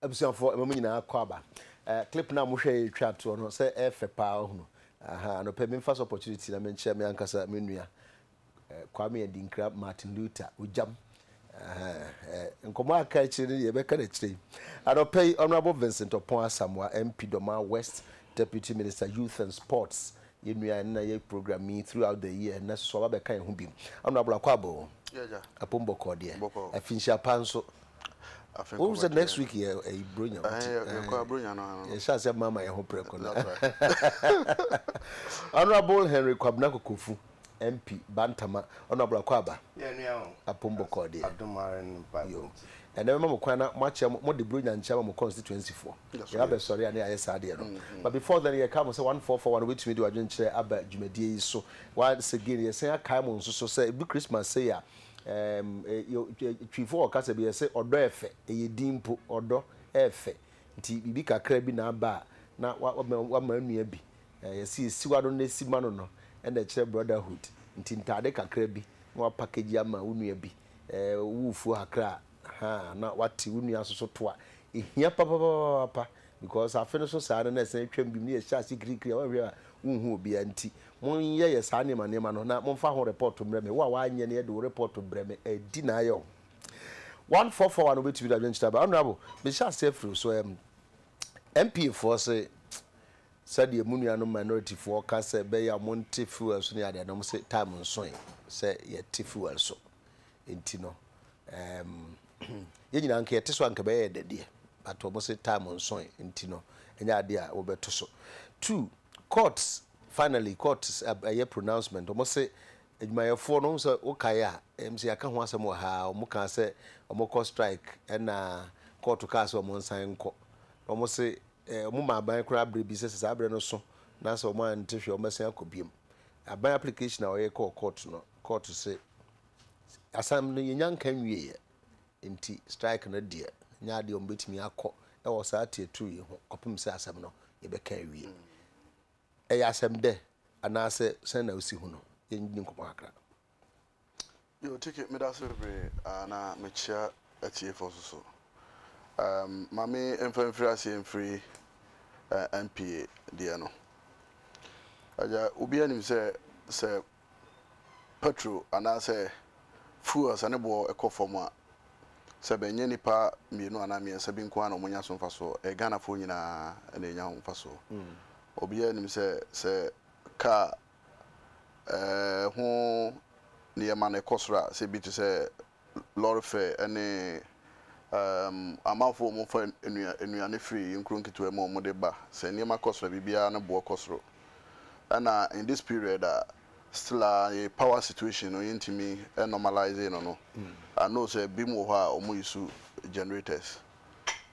Ebusian for mama nyina akwa clip na mo hwe twa to no say efe pa hunu aha no pe me first opportunity na me nche me ankasa me nua Kwame Adinkra Martin Luther ujam nkomo aka chiri ye beka na chiri adopay Honorable Vincent Opon Asamoah MP Doma West Deputy Minister Youth and Sports yenua na ye program me throughout the year na so ba beka ho bi Honorable Akwabo yeah apombo kode afinshia panso what was the next week here a bronya no yes say mama ye ho preko na Honorable Henry Kwabnako Kofu MP Bantama Honorable Akwaba yeah apombo kode adomaren bible and then mama kwana machi mo de bronya ncha mo constituency for you have sorry and yes ade no but before then you come say 1441 wait me do adwen kire aba dwumadie yi so once again you say akai mo nso so say bi Christmas say ya twifo okasa bi say odo efe eyedimpo odo efe nti bibi kakra bi na aba na wa manua bi yesi siwado na sima no and the kire brotherhood nti ntade kakra bi na wa package ama unua bi wufu hakra ha na wati unua so to a ehia papa because afeno so saa na say twam bi ne sha sikirikiri wa hwe unhu obi anti mon ye saa ne ma no na mon fa ho report mreme wa anye ne de report breme edi na ayo 1441 obetumi da dwenchita ba honorable me sha safety so MP for say said the munua no minority for ka say be ya monte fuel so ne ade na mo say time nso say ye fuel so enti no ye nyina nka yete so anka be ye de but we say time nso enti no enya ade a obeto so 2 courts finally courts a pronouncement almost say adwumayefo no so okaya MC aka ho asem ha omo kan say omo call strike na court ka say omo nsan nko omo say omo ma ban kra bre bi say abre no so na say omo antehwe omo san akobiem aban application a oye court no court say asam no yenyan kan wie enti strike no de nya de omo betimi akọ e wo sa tie yi ho kopim say asam no ye be kan wie asem de anase sen na osi hu no yenni nkomo akra yo take it me da so be na me chia atie for so mami emfamfiri ase emfiri MPA de no aja obi anim se petrol anase fuel ane bo ekofom a se benye nipa mienu ana miensa bi nko ana omunya so mfaso e Ghana fo nyina na enya ho mfaso obi anim se ka ho ne ma na ekosra se bi to se lorry fare ane amafo mo fa enua ne free nkru nkitu e mo de ba se ne ma kosra bibia na bo kosro ana in this period still a power situation no yintimi normalizing no I know say bi mo ha omo use generators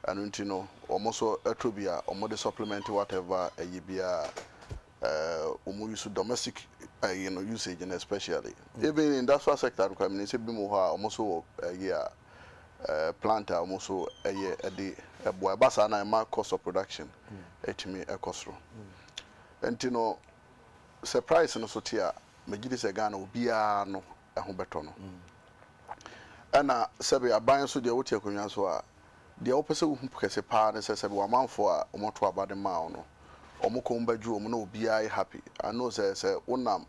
and ntino omo so etrobia omo de supplement whatever bia omo use domestic usage and especially even in industrial sector I mean say bi mo ha omo so planter omo so de boy basa na ma cost of production etimi ekosro ntino surprise no so tia megidi se Ghana obia no eho beto no ana sebe aban so de wote akonwa so a de opese wo kese pa ne sebe wa manfo a omoto abade ma no omoko mbadwu omo na obia happy I know say unam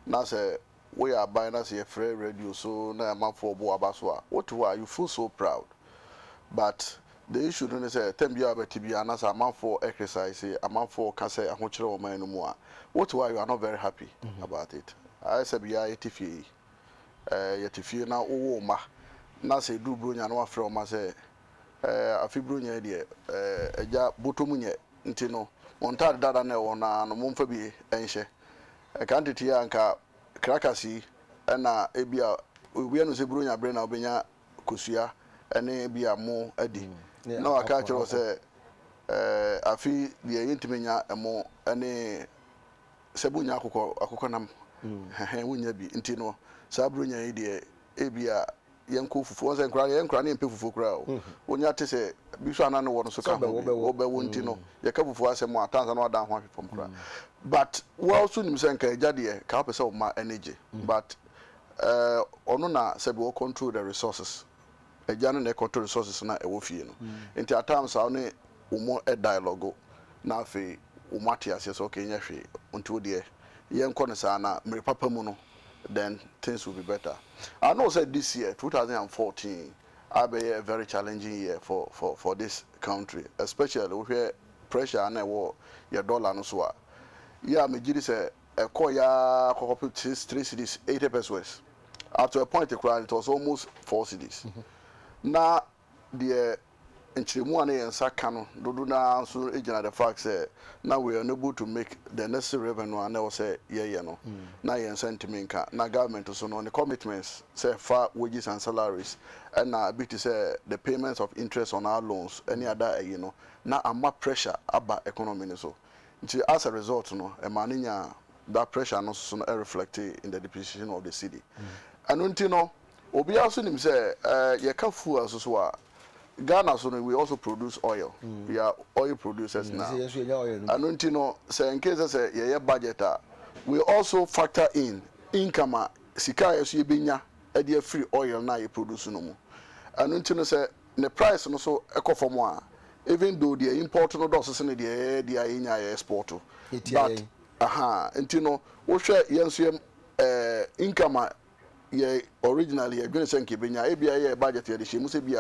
na say we are buying us a free radio so na manfo bo abaso a what you feel so proud but the issue no say tembia betibia na say manfo exercise amanfo ka say ahokyere o man no mu a what why you are not very happy about it I say bia yetifie yetifie na wo ma na say du bronya no afre o ma say afi bronya de eja botomu nye ntino montad dada na wona no momfa bi enhye quantity anka krakasi na ebia obi anu se bronya bre na obenya kosua ene bia mo adi na waka kiro se afi bia yentimenya emo ene sebunya akoko nam wunya bi ntino sa bronya yi de ebia yenko fufu onse nkra yenkra ne mpe fufu kra o wonya te se biso ana no wono so ka obe wonti no ye ka fufu asem atanza no adan ho afom kra but we also nim se nka ejade ka pese o ma energy but ono na se be we control the resources ejano na control resources na ewo fie no nti at times how ne umo e dialogue na afi umati ase okay nya hwe nti wo de yen ko ne sa na mere papa mu no then things will be better. I know said this year 2014 will be a very challenging year for this country, especially where pressure and your dollar no so. Yeah, me gidi say a koya copy 3 cities 80 pesos. Up to a point it was almost 4 cities. Now the nchirimu ane yensa kano dodo na so ejina the fact say now we are unable to make the necessary revenue and we say yeah no na yensa ntiminka na government so no the commitments say for wages and salaries and na bit to say the payments of interest on our loans any other you know na ama pressure aba economy so as a result no e maninya that pressure no so reflect in the depreciation of the city and until no obi aso nim say ye ka fuel so Ghana, so we also produce oil. We are oil producers now. And untino, say in case I say yeah budget, we also factor in income. Sika yesu yebinya, edi free oil na you produce no mo. And untino say the price no so eco for more. Even though the import no does say the inya export. But untino, we share yensu income. Yeah, originally you're going to say Kibenya, ABI budget here, she must be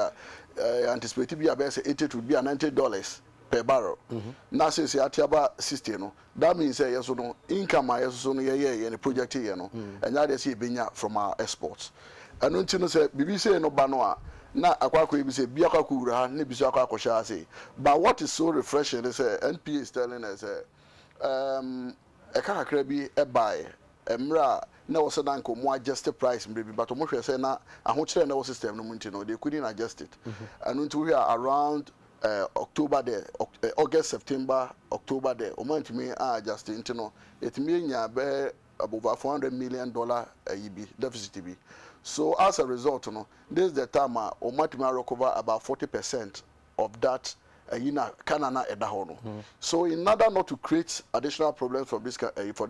anticipate be about 80 to be $90 per barrel. Now since you are 60, no, that means yes or no income I also yeah and project here no, and now they see Benya from our exports. And until say BBC no banoa, na akwa be say biaka kura, ne bisaka kosha say. But what is so refreshing is NP is telling us a car be a buy. Emra na was dan ko mo adjust the price baby but mo hwe say na ahokyere na was system no munti no they couldn't adjust it and until we are around October there August September October there o man me adjust it no it mean nya be above $400 million EB deficit be so as a result no this is the time o man recover about 40% of that Canana edahono. So in order not to create additional problems for this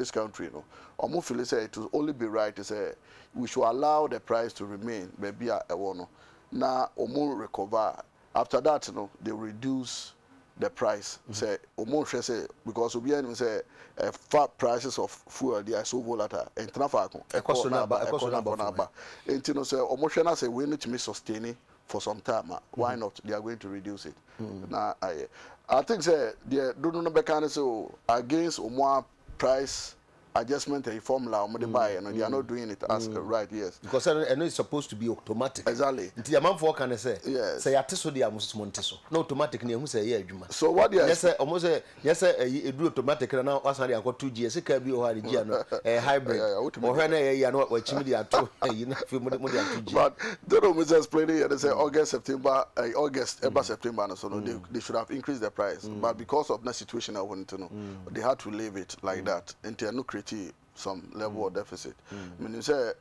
country, no, Omo feel say it will only be right to say we should allow the price to remain maybe a one. Now Omo recover. After that, they reduce the price. Say Omo say because we say fat prices of fuel they are so volatile and traffic. And say Omo say we need to be sustaining for some time. Why not? They are going to reduce it. Now I think say they don't know better so against more price adjustment formula they buy and they are not doing it as right. Yes, because I know it's supposed to be automatic. Exactly. Until the man for can say yes. Say atiso they are montiso. No automatic ni who say yeah juma. So what they are yes sir almost say yes sir do automatic now was I got 2 years can be or hybrid or when I know what chimney are 2 you know but they don't explain it they say August September about September so they should have increased the price but because of the situation I want to know they had to leave it like that until no some level of deficit. When you say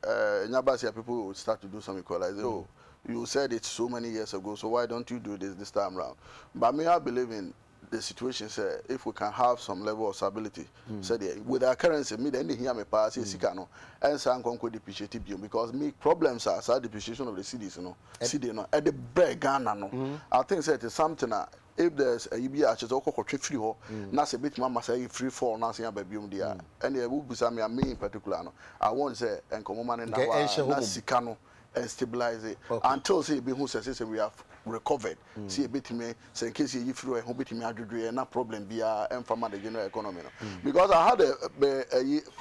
Nyabasia people would start to do some equalizing. Oh, you said it so many years ago, so why don't you do this time around? But me, I believe in the situation. Say if we can have some level of stability, say with our currency, me then hear me pass sikano and some conquer depreciated because me problems are side depreciation of the cities, city at the break Ghana no. I think say it is something if there's a EBA which is also free ho, na se bit mama say free fall na say baby dia and the will be some me in particular no I won't say and come man na sikano and stabilize it until say be who says we have recovered see a bit me say in case you free ho bit me adwedwe na problem bia and farmer the general economy no because I had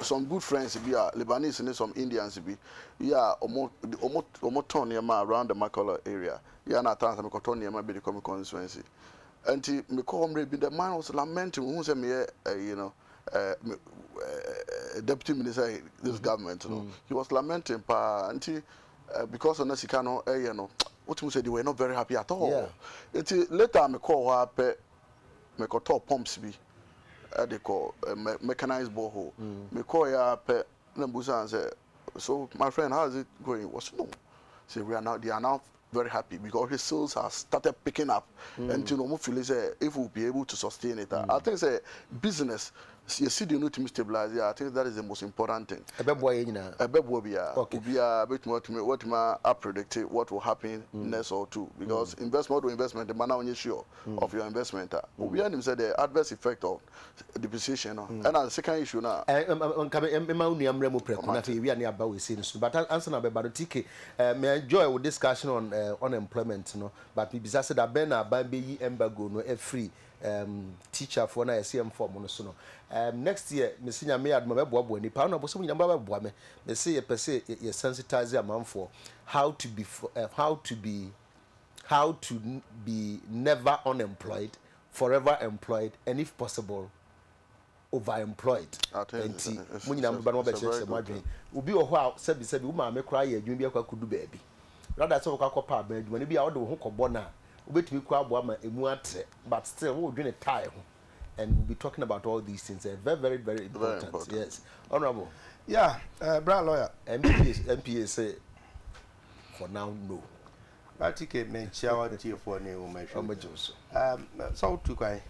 some good friends be Lebanese and some Indians be omo turn around the Makola area na times me turn near be the common constituency. And me call him the man was lamenting who said me deputy minister this government he was lamenting because of Nasikano what you said they were not very happy at all. Until later me call her me call pumps be they call mechanized borehole. Me call her Nambusa and say so my friend how is it going? Was no. Say they are now very happy because his sales have started picking up and feel say if we'll be able to sustain it. I think say business you see the new to stabilize. Yeah, I think that is the most important thing. A bad boy, you know. A bit will be a bit more to me. What I predict what will happen next or two, because investment to investment, the man on sure of your investment. We are said the adverse effect of depreciation. And the second issue now. But answer number about the may enjoy with discussion on unemployment, but we said that Ben Baby embargo no free teacher for na SCM form so no. Next year, Miss Nyame admire bobo ni pa na bo so nyamba bobo me. They say you sensitize a man for how to be never unemployed, forever employed, and if possible overemployed. Enti munyina mba no be chese madwen obi o ho a sebi wo ma me kra ye adwun bi akwa kudu baabi rather say wo ka kopa ba adwun ne bi a wo de wo ho kɔbɔ na obetumi kra abo ama emu atre, but still wo dwene tie ho, and we'll be talking about all these things. Very important. Yes, honorable. Yeah, bra lawyer. MPA say for now no. Adekye men chawa tie for ne o ma so to kai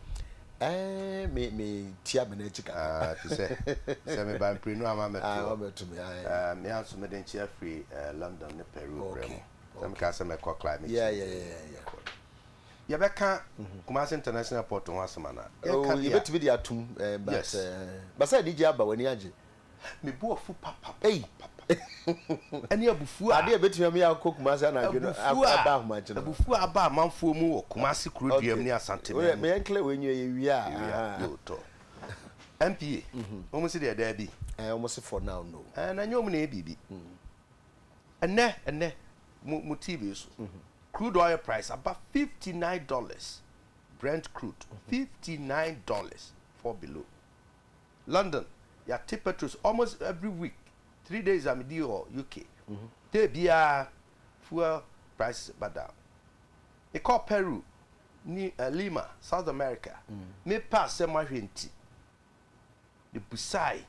me tia me na chika to say me ban pre no ama me to me me answer me den chia free London ne Peru bremo some ka say me climate. Yeah. You beka Kumasi International Port on asema na oh you bet be the atum but say DJ aba wani age me bu ofu papa hey eni abufu a ade betumi me akọ Kumasi na adwe aba ahoma no abufu aba amanfo mu wo Kumasi Crude ni asante me yankle wenyu ye wia yo to MPA almost the there bi almost for now no na nyom na ebibi enne mu TV so crude oil price about $59. Brent crude $59 for below. London, ya tip petrol almost every week. 3 days I'm in or UK. They be fuel prices but down. They call Peru, Lima, South America. Me pass semi The Busai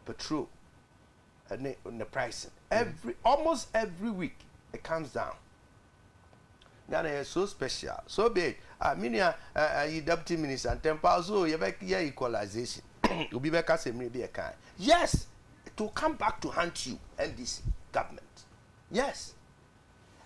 petrol and the pricing almost every week it comes down. Ghana is so special, so big. I mean, you deputy minister and 10,000, so you make equalization. You be back as a maybe a kind. Yes, it will come back to haunt you and this government. Yes,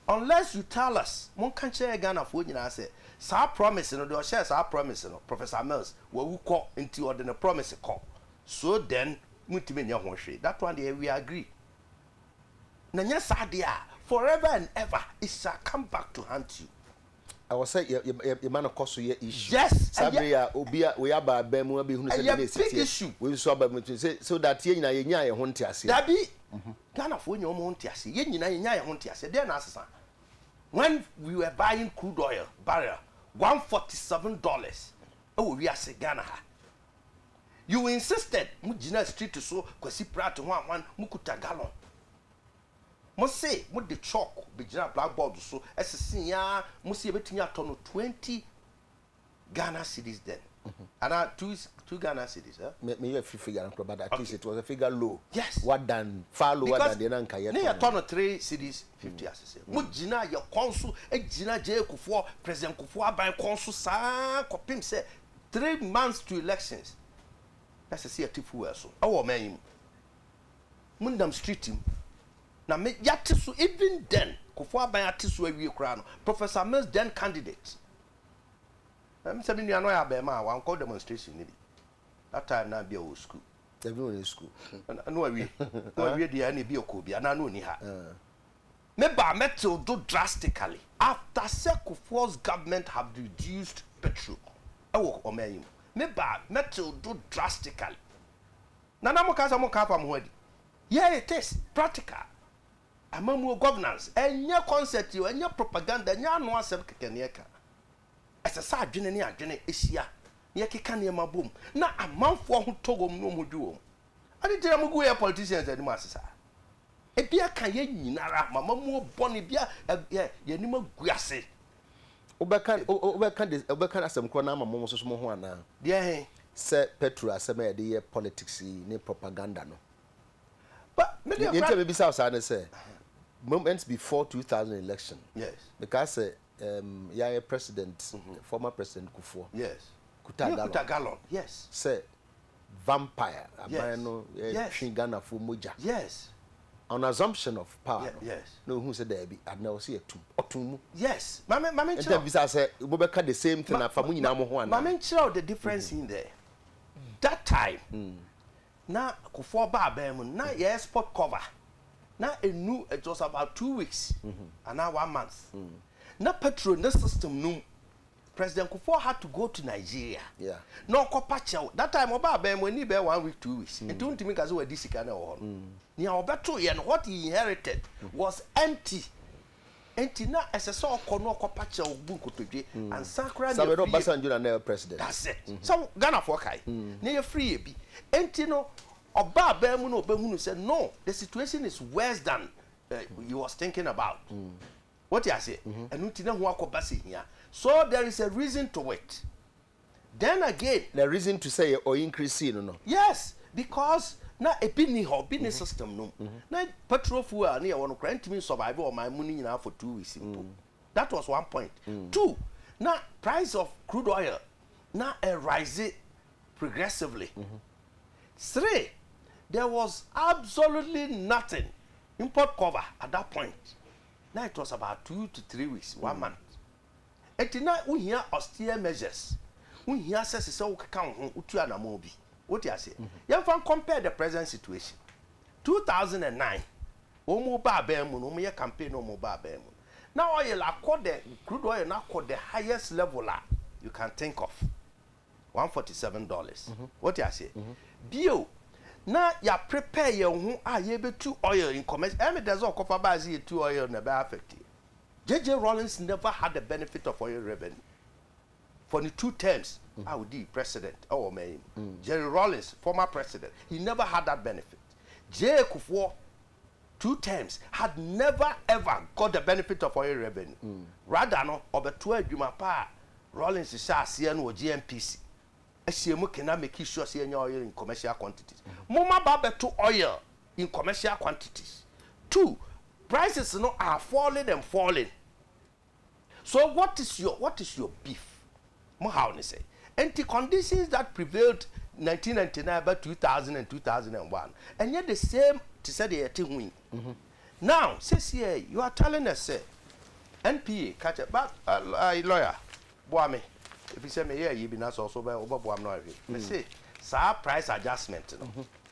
unless you tell us, one can't share Ghana for you. I say, "Sir, promise, no, do share our promise, no." Professor Mills, where we call into ordinary promise call. So then, that one day we agree. Nanya Sadia. Forever and ever, it shall come back to haunt you. I was say your man of course your issue. Yes, Sabria Obia we are bemu be who say big issue. We so about say so that ye nyina ye nya ye ho ntiase. That be Ghana for your ho ntiase. Ye nyina ye nya ye ho ntiase. Then asesa. When we were buying crude oil barrel $147. Oh, we are say Ghana. You insisted mujina street to so kwasi prat one mukuta gallon. Must say, what the chalk be blackboard so as a senior must see between 20 Ghana cities then. And two Ghana cities, me a free figure, but at least it was a figure low. Yes. What than far lower than the Nanka yet? Near ton of 3 cities 50 as I say. Mujina your consul, a Gina J. Kufuor, President Kufuor by consul Sa Copim say 3 months to elections. That's a sea tifu so. Our man Mundam street him. Now, me yatisu even then, Kufuor by yatisu every crown. Professor Mills then candidate. I'm saying you know I one call demonstration maybe. That time now be old school. Everyone in school. No we the any be okobi and I know ni ha. Me ba metal do drastically after Kufuor's government have reduced petrol. I work on me. Me ba metal do drastically. Nana mo kasa mo kafa mo hadi. Yeah, it is practical. Amamu governance, enya concept you, enya propaganda, enya no asem keke ne ka. Ese sa adwene ne adwene ehia. Ne keka ne mabom. Na amanfo ho togom no modwo. Ade tira mu go ya politicians ani masesa. E bia kan ye nyinara, mamamu boni bia ye ni maguase. Obekan asem kro na mamamu so mo ho ana. De se petrol asem e de politics ni propaganda no. But maybe South Side say moments before 2000 election. Yes. Because yeah, president, former president Kufuor. Yes. Kuta Gallon. Yes. Say vampire. Yes. Yes. On assumption of power. Yes. No, who said there be? I never see a two. Yes. Mama, and then I say, Bobeka the same thing. Mama, show the difference in there. That time, now, for Babem, now, yes, spot cover. Now, it was about 2 weeks, and now 1 month. Now, Petroleum, the system, no. President Kufuor had to go to Nigeria. Yeah. No, Kopacha. That time, Obama, when he be 1 week, 2 weeks. And don't think as well, this kind of one. Now, and what he inherited was empty. Empty now, as a sort of no Kopacha or Bunko and Sakra. Sabedo Basanjo never president. That's it. So, Ghana for Kai. Near free. Empty no, Obama Bemuno said, no, the situation is worse than you was thinking about. What you say? And you know who here. So there is a reason to it. Then again, the reason to say or increase, no. Yes, because now a business system no. Now petrol fuel near one grant me survive or my money now for 2 weeks. That was 1 point. 2. Now price of crude oil now rise progressively. 3. There was absolutely nothing import cover at that point. Now it was about 2 to 3 weeks, 1 month. And now we hear austere measures. We hear says so count utu na mobi. What you say? You can compare the present situation. 2009, omo ba bemu no me campaign omo ba bemu. Now oil accord the crude oil now called the highest level you can think of. $147. What you say? Bio now ya prepare your ye be two oil in commerce. There's all copper bars here 2 oil never affected. J.J. Rawlings never had the benefit of oil revenue. For the 2 terms, I would be president. Oh, man. Jerry Rawlings, former president, he never had that benefit. J. Kufuor, 2 terms, had never ever got the benefit of oil revenue. Rather, no, over 12 Jumapa, Rawlings is CN or GMPC. SCMO cannot make sure CN oil in commercial quantities. Moma Baba to oil in commercial quantities. 2, prices are falling and falling. So what is your beef? How to say? And the conditions that prevailed 1999 by 2000 and 2001, and yet the same to say they are win. Now, says here you are telling us say NPA catch a but lawyer, boy me. If you say me here, you be not also by over boy no. Me say, sir, price adjustment.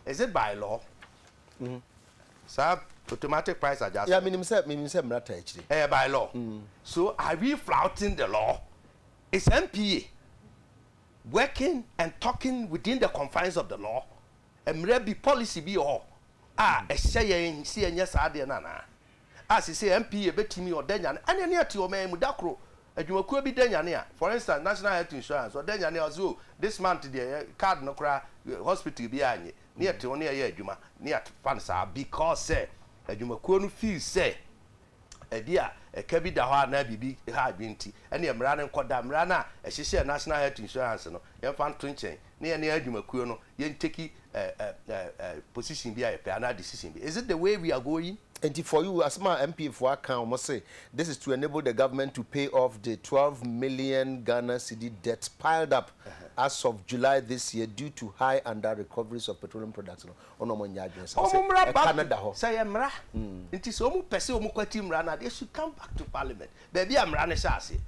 Is it by law? Sir, automatic price adjustment. Yeah, meaning say actually. By law. So are we flouting the law? Is MPA working and talking within the confines of the law? And maybe policy be all. A say see and yes, I did nana. As you say, MPA bet me or Danian, and near to your man Mudakro. And you could be Daniania. For instance, National Health Insurance or Daniania Zoo. This month, the card no cry hospital behind you. Near to near Juma, near to Fansa, because say, a Juma couldn't feel say. A dear, a cabby da hard nabi hard binti, and the Amran called Damrana, as she said, National Health Insurance, no, young fan twinching, near Juma Kuno, yen take position be a piano decision. Is it the way we are going? And for you, as my MP for account, must say this is to enable the government to pay off the 12 million Ghana cedi debt piled up as of July this year due to high under recoveries of petroleum products. Canada, say Amra. It is almost Pessoa Mukatim Rana. They should come back to Parliament. Baby, I'm running Sassi.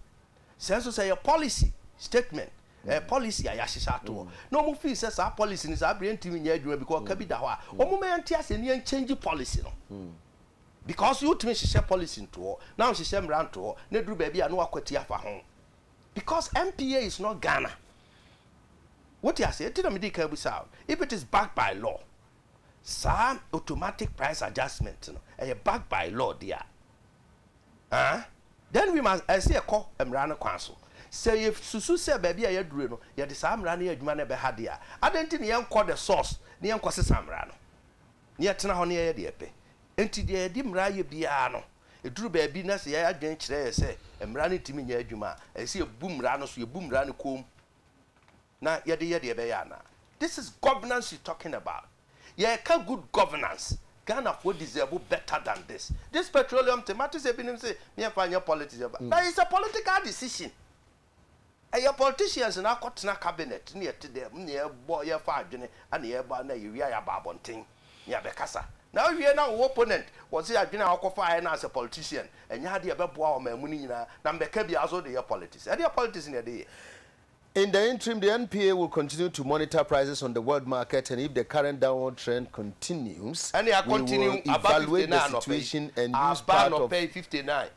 Sense say a policy statement. A policy I to no more fees says our policy is our brain team in your because Kabidawa. Or moment, yes, and change policy. Because you to me she share policy into all. Now she share round to all. Nedru baby I know akwatia for home. Because MPA is not Ghana. What you say? Tell me the out. If it is backed by law, some automatic price adjustment, backed by law, dear. Then we must I say a call Emrana Council. Say if Susu say baby I do no, ya the Sam Rani Edman be had dear. I don't think you call the source, near Kwasi Samrano. Near Tanahonia depe. Enti de di mra ye bia no eduru ba bi na se ya adwen kire se mra ne timi nya adwuma e se ebu mra no so ebu mra ne kom na ye de be ya na. This is governance you're talking about. Yeah, can good governance. Ghana for deserve better than this. This petroleum thematic say binim say me find your politics. But it's a political decision. your politicians na akotena cabinet na yete dem na ye bo ye fa adwene ana ye ba na ye wi ya ba bonten ya be kasa na wie na wo opponent was say adwene akofa na as a politician enya hade ye be boa o mamu ni nyina na mbeka bia so de ye politics e de politics na de. In the interim, the NPA will continue to monitor prices on the world market, and if the current downward trend continues, we will evaluate the situation and use part of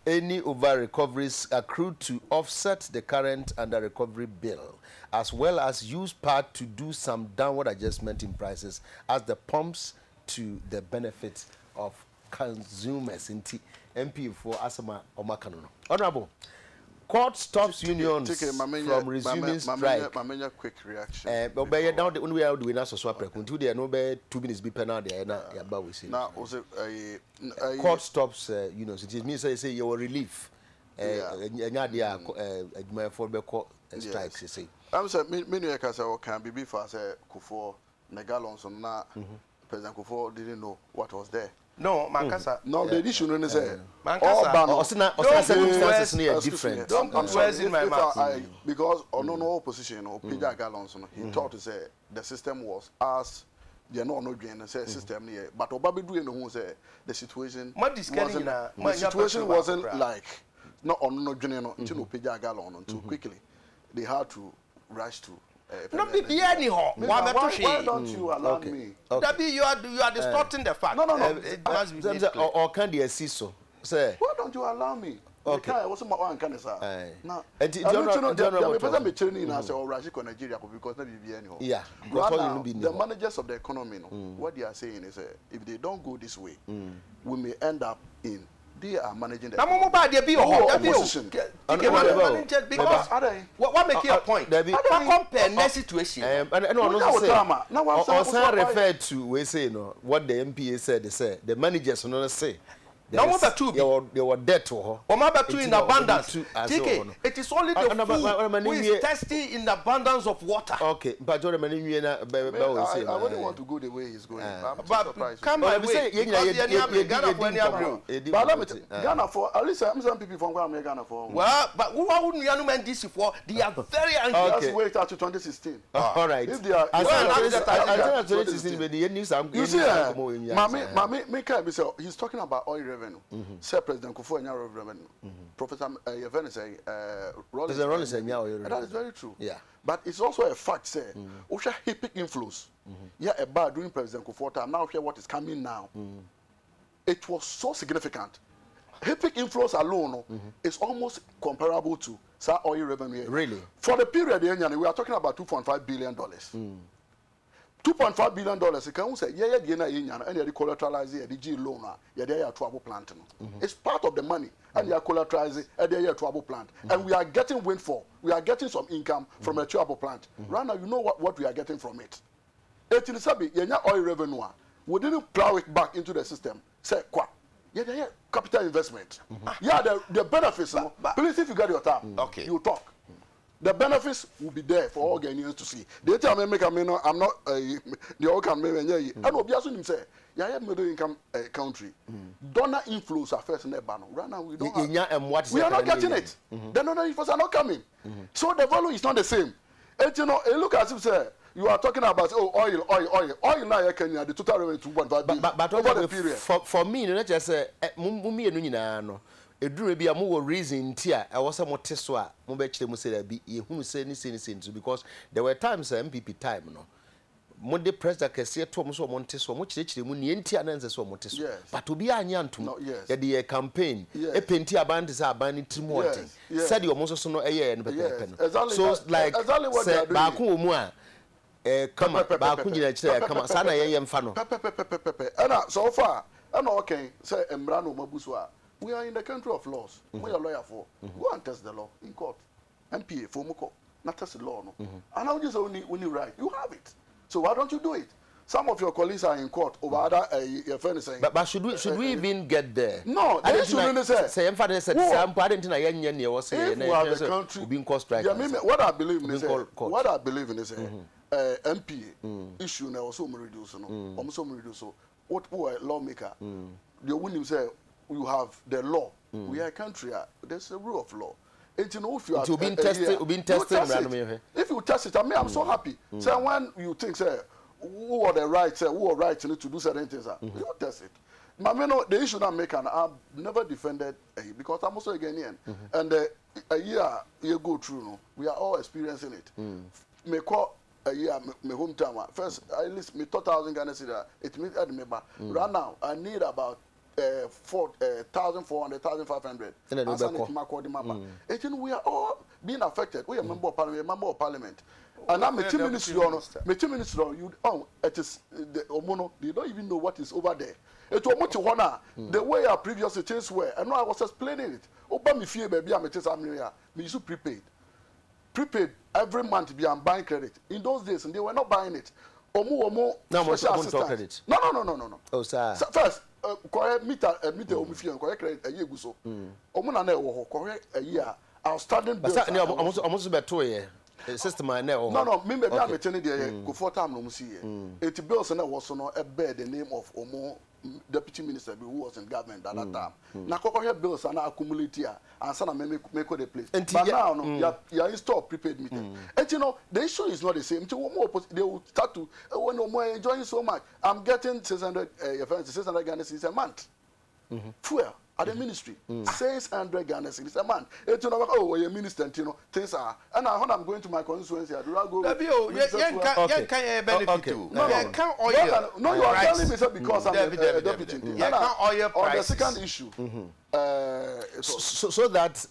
any over-recoveries accrued to offset the current under-recovery bill, as well as use part to do some downward adjustment in prices as the pumps to the benefit of consumers. In NPA for Asama Omakanono. Honorable. Court stops unions from resuming strike. Quick reaction. But now the only way out doing us so until there no be 2 minutes be penal there na about we say. Now was it court stops unions. It means say your relief. Enya dia adwuma for be court strikes say. I'm say me no can say can be before say Kufo Negalons na President Kufo didn't know what was there. No, Mankasa. No, the issue no say. Mankasa circumstances near different. Don't put words in my mouth. Because no opposition or Peter Gallons, he thought to say the system was as you know no gain say system here. But Obabi doing no say the situation wasn't like not on no general until Peter Gallon too quickly. They had to rush to. No, be anyhow. Why don't you allow me? That you are distorting the fact. No. It must be or can they see so? Say. Why don't you allow me? Okay. I was my one can say. Now, yeah. The managers of the economy, what they are saying is, if they don't go this way, we may end up in. They are managing the opposition. Because what make you a point? Compare next situation. And also refer to we say what the MPA said. They say the managers will not say. Now what two? They were dead to her. Or two in abundance. It is only the fool who is thirsty in the abundance of water. Okay, but I wouldn't want to go the way he's going. But come my way. But let me tell you, Ghana for at least some people from Ghana for. Well, but who are men this for? They are very angry. Let's wait until 2016. All right. If they are, you see, he's talking about oil revenue. Say President Kufuor revenue. Professor Yevene say Rollins say that is very true. Yeah. But it's also a fact say Osha HIPIC inflows. Yeah, a bar during President Kufuor time. Now hear what is coming now. It was so significant. HIPIC inflows alone is almost comparable to oil revenue. Really? For the period we are talking about $2.5 billion. $2.5 billion. You can say, and you collateralize the G loan, you trouble plant. It's part of the money, and you collateralize the trouble plant. And we are getting windfall. We are getting some income from a trouble plant. Right now, you know what we are getting from it. Oil revenue. We didn't plow it back into the system. Say, capital investment. The benefits. Please, if you got your time, you talk. The benefits will be there for all Ghanaians to see. The time I make, I'm not the all can make. And obviously, him say, have middle income country. Donor inflows are first in the banner. Right now, we don't. We are not getting it. The donor inflows are not coming. So the value is not the same. And look as if say you are talking about oil now. You can the total revenue 2.5 billion. But over the period. For me, you know, just say, no. Eduru bi amu reason tia e wo se mote so a mo be kire mo se da bi ye hunu se ni so because there were times MPP time no mo de president kese to mo so mo nte so mo kire mu ne ntia na nse so mo te so but obi anya ntum ye de campaign e penti abande se abande trimote said your mo so no eye no pepe no so like say ba ko mu a kama ba ko nyina kire kama sa na ye mfa no ana so far ana okay say emra no mabuso a we are in the country of laws. We are lawyer for. Go and test the law in court. MPA, FOMUCO, not test the law. No. And now just only right. You have it. So why don't you do it? Some of your colleagues are in court over other offenses. But should we even get there? No, they shouldn't say. Say, I didn't know you were saying the country being cost strike. What I believe in is MPA issue now also reduce. Also reduce. What a lawmaker? The winning say. You have the law. We are a country. There's a rule of law. It you know if you are being tested, if you test it, I mean I'm so happy. So when you think say who are the right, say who are right to do certain things, you test it. But you know the issue that make and I've never defended because I'm also a Ghanaian, and a year go through, no, we are all experiencing it. Me call a year, my hometown. First, at least me 2,000 Ghana cedis. It means I remember. Right now, I need about 1,400, 1,500. And we are all being affected. We are member of parliament. And now, me 2 minutes you it is the Omono. They don't even know what is over there. It was much honor the way our previous things were. And I was explaining it. Oba me fear baby, I'm a me used to prepaid every month. Be I'm buying credit. In those days, and they were not buying it. Omo special assistance. No. Oh, sir. First, correct meter omo fear correct credit a year go so. Omo na wo correct a year. Outstanding bills. But almost better here. System I know. No, me baby, I'm telling you, go for time no see here. It bills and was no a bear the name of Omo deputy minister who was in government at that time. Now, Cocoa bills are now accumulated here, and some make the place. But now, no, you install prepaid meter. And you know, the issue is not the same. They will start to, when no more enjoying so much. I'm getting 600 Ghana cedis a month. Fuel at the ministry, 600 Ghana cedis a month. It's not like, oh, you're minister, you know, things are. And now, when I'm going to my constituency, I do not go. No, you are telling me so because I'm a deputy. On the second issue, so that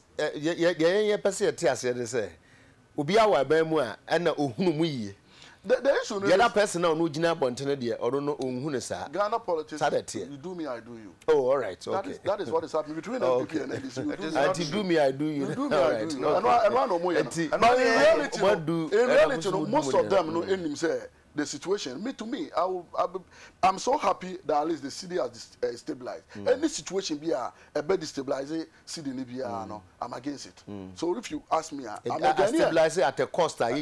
the issue the other person now no jina bontene de or no ohunu sa Ghana politics. You do me, I do you. Oh, all right. Okay. That is what is happening between NPP and NDC. You do me, I do you. You do me, I do you. And one no more. And in reality, most of them no end say the situation. To me, I'm so happy that at least the city has stabilized. Any situation be a bit destabilizing city in Libya, no, I'm against it. So if you ask me, I'm a stabilizing at a cost. I'm a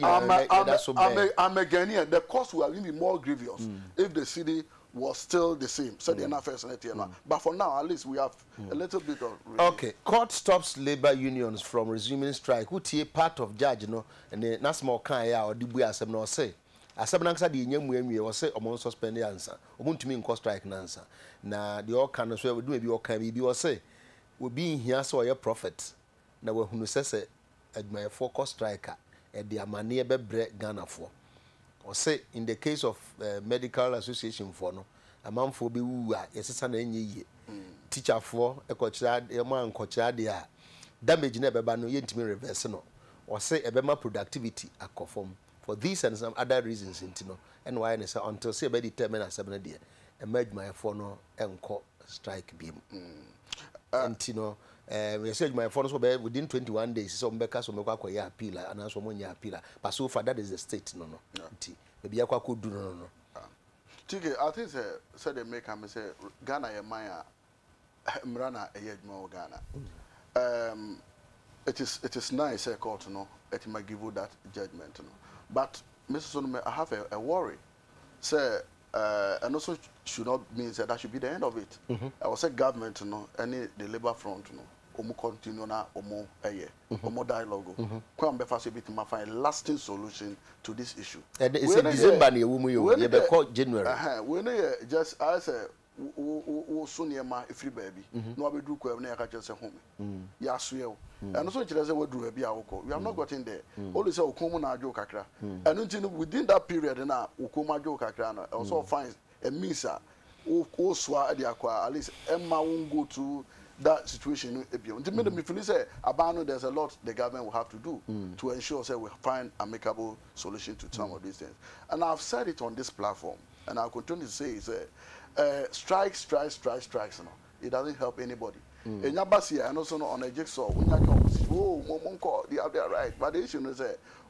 Ghanaian. The cost will be more grievous if the city was still the same. So but for now, at least we have a little bit of. Okay, court stops labor unions from resuming strike. Who take part of judge, you know, and the national kind or the we as no say. Asabnansa de nyamwe we say omon suspend answer omuntumi nko strike nansa na de all can so we do bi okan bi we say we be here so your prophet na we hunu sese admire for striker e de amane bebre Ghana for or say in the case of medical association for no amanfo be wu a yesesa na enye yie teacher for ekochira e man kochira de a damage na beba no yentimi reverse no or say ebema productivity akofom. For these and some other reasons, and why until say by determine as 7 day, emerge my phone and call strike beam. And we said my phone within 21 days, some because so make a appeal and also one year appeal. But so far that is the state, no. Maybe I could do no. I think said they make him say Ghana Maya Mrana a Ghana. It is nice court to know it might give you that judgment. But Mr. Sonome, I have a worry. Say, and also should not mean that should be the end of it. I will say government, any the labor front, omo continue na omo omo dialogue. Come before say bit ma find lasting solution to this issue. It's a December near you be called January. We just I say Suniema free baby. No be do kwa na ka just home. Ya so and so say we do be awoko. We have not gotten there. Only say okomu na adwo kakra. And until within that period na okomu adwo kakra na also finds a misa o swa ade akwa at least emma won go to that situation ebio. Until me feel say abano there's a lot the government will have to do to ensure say we find amicable solution to some of these things. And I've said it on this platform and I'll continue to say is strikes no. It doesn't help anybody. In Yabasia and also on a jigsaw, when they are right. But the issue is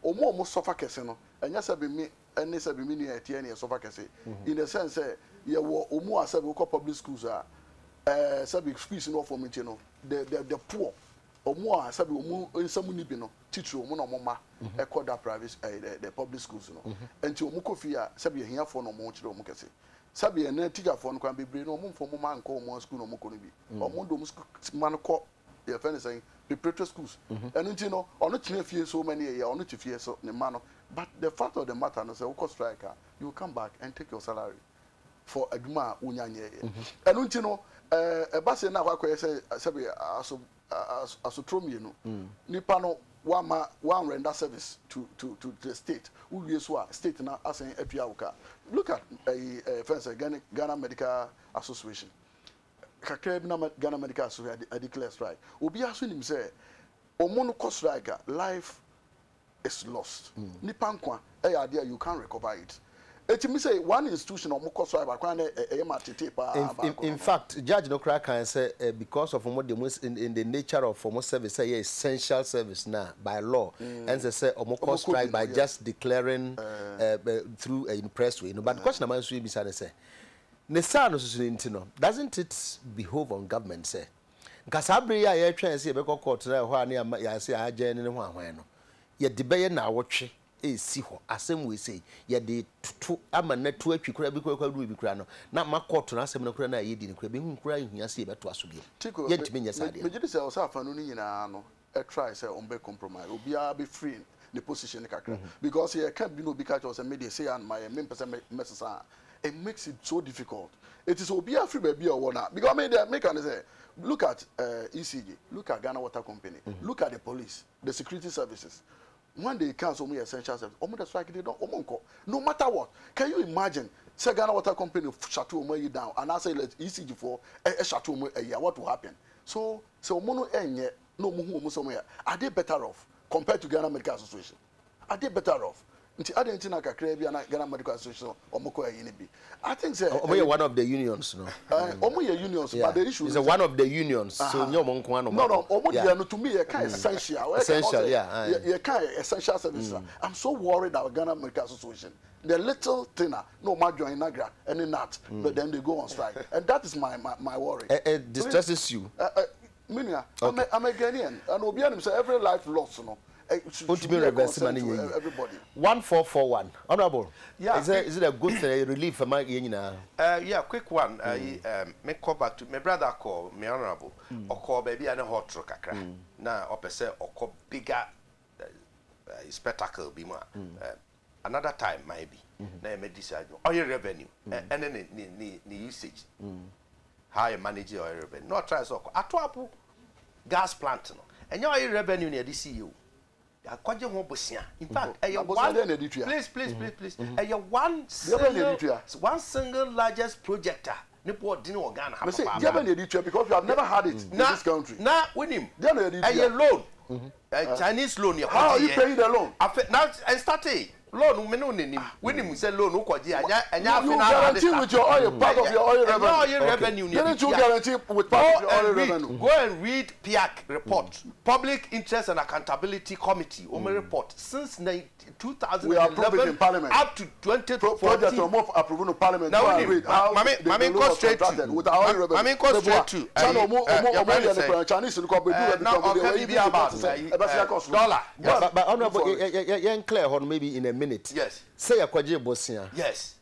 almost suffer casino, and yes, I be me, and this I be meaning at any suffer cassette. In the sense, you were almost a public schools are subject speech in for me, the poor, or more, in some nibino, teacher, monoma, a quarter private, the public schools, and to Mukofia, Sabi here for no more children, Mukasi. Sabi and teacher for can be brain or for man call more school or Mokonibi, or Mondo man call your friend is saying preparatory schools. And you know, on not fear so many years, on not fear so the man. But the fact of the matter is, of course, striker, you come back and take your salary for a duma unyanye. And you know, a bass now I say, as a trom, you know, Nipano. One render service to the state. Who is what state now as an Epiauka. Look at Ghana Medical Association. Ghana Medical Association I declare strike. Obi asu him say omono cost striker life is lost. Nipankwa idea you can't recover it. It means say one institution or cost striker in fact, Judge Nokra can say because of what in the nature of almost service say essential service now by law and they say cost strike by just declaring through a press way. But the question I'm asking is say doesn't it behove on government say because abri ya try say be court na ho ani ya say agene ne ho ahwan no ye de be na awotwe esi ho asem we say ye de tutu amana tu atwi kura bi kura bi kura no na ma court na asem na kura na ye di ne kura bi hu kura hia say be to aso bi ye ntimi nya sade me gidi say o sa afanu ni nyina no e try say on be compromise obi a be free the position kakra because he can't be no be catch us media say and my person message it makes it so difficult. It is obi free baby or one because make an say look at ECG, look at Ghana Water Company, look at the police, the security services. When they cancel me essential service, the strike they don't no matter what. Can you imagine say Ghana Water Company shut you down and I say let ECG for a shut a year, what will happen? So mono enye no muhu somewhere. Are they better off compared to Ghana Medical Association? Are they better off? I didn't think I could Ghana Medical Association or Moko Yinibi. I think say one of the unions, no. Unions, but the issue is one of the unions. So no, to me, essential. Essential, essential services. I'm so worried about Ghana Medical Association. The little thinner, no margin in Nagra, any nut, but then they go on strike, and that is my worry. It distresses you. Minia, I'm a Ghanaian, and Obianim say every life lost, you know. Everybody. 1441. Honorable. Yeah. Is it a good relief for my yeah, quick one. Me call back to my brother call me honorable. Or call baby and a hot truck kakra. Now opposite or call bigger spectacle be more. Another time maybe. Now I may decide oil revenue and then the usage. How you manage your oil revenue. Not try so atwapu gas plant no. And your oil revenue near the CEO. In fact, please. One single largest projector. Because we have never had it in this country. Now, with him, a loan, a Chinese loan. How are you paying the loan? Now, I started. Loan, when him say loan, and you guarantee with your oil, part of your oil revenue. Didn't you guarantee with part of your oil revenue? Go and read PIAC report, Public Interest and Accountability Committee, report since 2011 we approved it in Parliament up to 2014. Project more approval in Parliament. Now, Mami go straight to with our oil revenue. Mami go straight to Chinese dollar. But honorable, you're clear maybe in a minute. Yes. Say a kwaje bosia. Yes.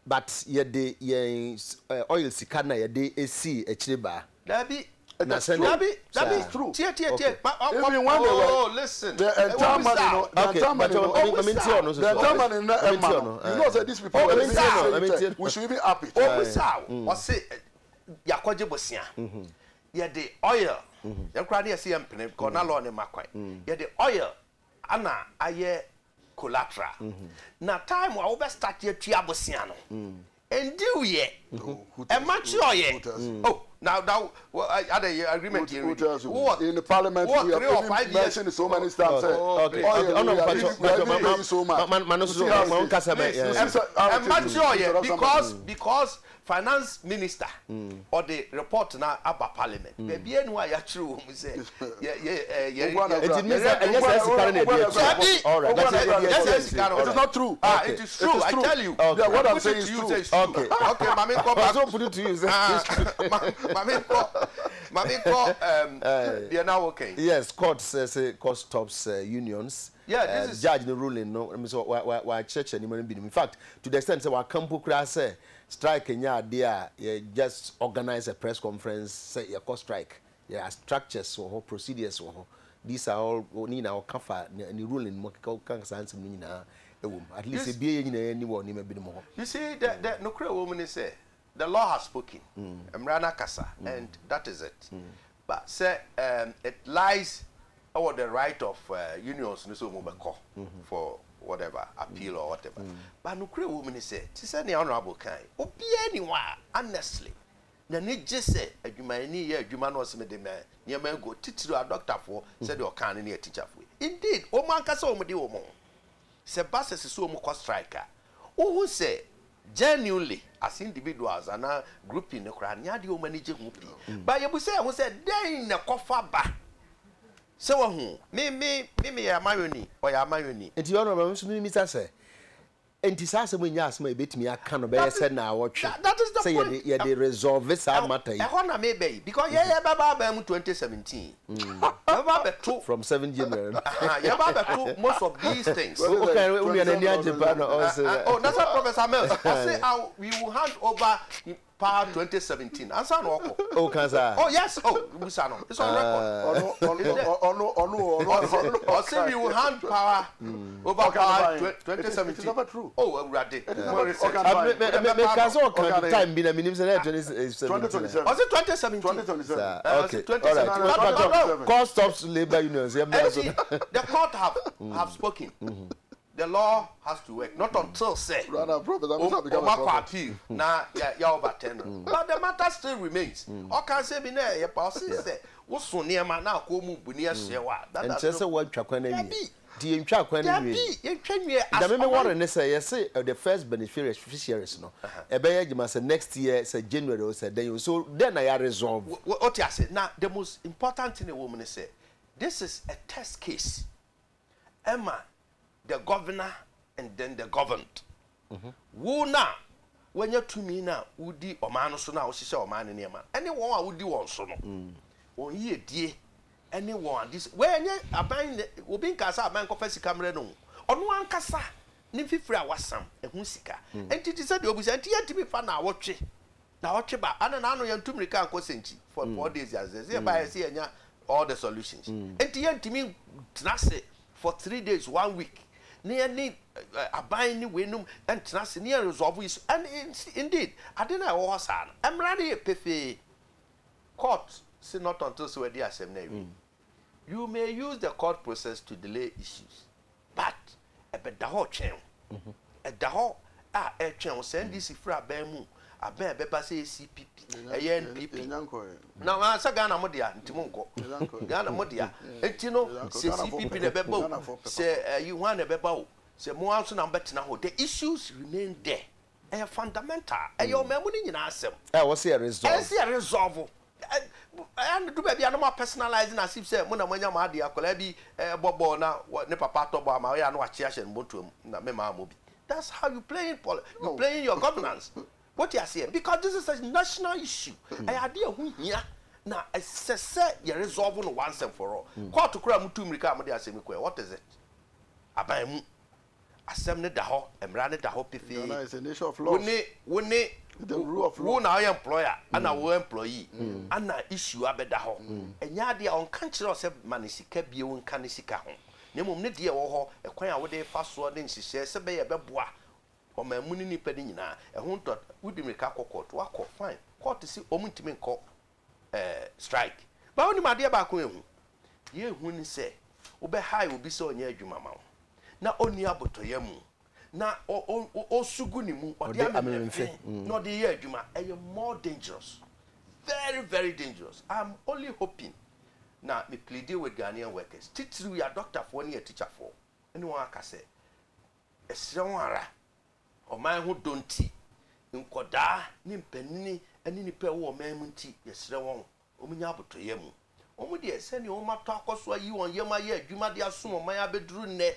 But ye de oil sikana ye de AC echiriba. Dabi. That's true. That is true. Listen. The entire you know that these people we should be happy. Say yakwaje bosia. Ye de oil. You crowd see empene because na law ne makwai. Ye de oil ana aye collateral. Na time we over start here tia bosia no. And do ye. And match ye. Oh, now other agreement here. In the Parliament we have mentioned so many times. Because finance minister or the report now about Parliament. Maybe anyone ya true say it means that all right. It is not true. It is true. I tell you. What I'm saying is true. Okay, Mami come back. Don't put it to use. Mami call they are now okay. Yes, court says court stops unions. Yeah, this is judge the ruling no. I mean so why church any man be. In fact, to the extent say wa campo kra say strike nya there just organize a press conference say your court strike. there are structures or procedures or these are all ni na okafa ni ruling mo kan sanse ni na at least e bie nyina ni wo ni ma bi mo. You see the no kra woman say the law has spoken. Mrana kasa and that is it. But say it lies over the right of unions no so mo be call for whatever appeal or whatever. But no kra woman say ti say the honorable kan obi anywa honestly na ne jese adwuma ni ye adwuma no se me de me nyema go titiri a doctor for say the okan ni a teacher for. Indeed o man kasa o mo de o mo se basis so mo ko striker who say genuinely as individuals and a group in the crowd nya de o manage who be but you say who say den na kofa ba se wo hu me ya mayoni o ya mayoni enti ono ba so mi say enti sase mo nya asema ebetimi aka no be say na wotwe that is the point say ye resolve this matter e hona me be because ye baba mu 2017 baba to from 7 January ye baba to most of these things okay we na ni ajepa no also oh that's what Professor Mills I say we will hand over power 2017 answer no oko oh kansa oh yes oh musa no it's on record oh say we will hand power over power 2017 it's never true oh urade me kansa kan time bi na minim say 2017 was it 2017 okay 2017 court stops labor unions the court have spoken the law has to work not until say appeal na ya overturn but the matter still remains o can say be na ya policy say wo so niema na ko mu bu ne ahyewa that and just say what twakwan na wi di entwa kwan na wi ye twanwe as me worry ne say yes the first beneficiaries no e be yagima say next year say January or say then so then I resolve what you say now the most important thing a woman say this is a test case Emma the governor and then the governed. Wo na wanya tumi na wudi oman so na wo hihye oman ne ma. Anyone a wudi won so no. Won ye die anyone this wanya aban obi nkasa aban kofa sika mre no. Ono ankasa ni fifiri a wasam ehun sika. Enti ti se de obusa enti yantimi fa na wotwe. Na wotwe ba ana na anu yantumri ka ankosenchi for 4 days as they buy see anya all the solutions. Enti yantimi tnase for 3 days 1 week. Near need abai ni wenum and trust near resolve is and indeed I didn't know what san I'm ready pefe court say not until so the assembly you may use the court process to delay issues but a better hot chen a daho a chen send this fra bemu aben beba say CPP a NPP now answer Ghana modia ntimunko Ghana modia etino say CPP ne beba say you want a beba say mo anso na betina ho the issues remain there e fundamental e your memu ni nyina asem we see a resolve and do baby no personalizing as if say mo na manya ma ade akola bi bobo na ne papa to bo ama ya no achi ahye nbotom na me ma mo bi that's how you playing you playing your governance. What you are saying? Because this is a national issue. I idea who here now say you resolve on once and for all. Court to cry mutu mrika amade asemi kwe. What is it? Aban mu asem ne da ho, emra ne da ho pefe. No, it's a nation of law. Woni the rule of law. Who na employer and our employee and na issue abeda ho. Enya de on kan kire say manisika bie won kan sika ho. Nemom ne de wo ho ekwan a wo de fa so de nhihye se be ye beboa. Oma muni ni pedi nyina ehun to wudi me ka court wa fine court si omuntimi nko strike ba oni made ba ko ehun ye ehun ni se wo be high obi se onye adwuma ma na oni abotoye mu na o sugu ni mu odi amemfe no de ye adwuma e more dangerous very very dangerous. I'm only hoping na me plead with Ghanaian workers titiri ya doctor for ni a teacher for anyone aka say esrawara o man who don't nkoda ni mpanini ani ni pe wo man mu nti yesre won o munya abotoye mu o mu de ese ni o mato akoso ayi won yema ye adwuma de asom o man abeduru ne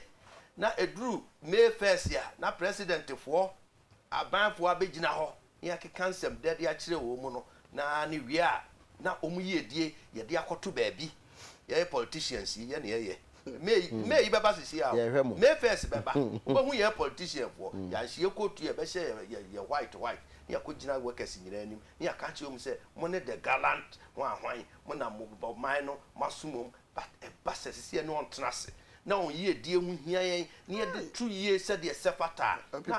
na eduru May 1st ya na president for abanfo abegina ho ya ke kansem de de akire wo mu no na ni wi a na o mu ye die ye de akoto baabi ye politicians ye na ye May beba sisi ya May 1st beba wo hu ye politician for ya hie kotu ye be she ye white ya ko gina workers nyina anim ya ka che um say mo ne the gallant ho ahwan mo na mo man no masumom but e basa sisi no on tenase na on ye die hu hia yen na ye de 2 years said ye sefata na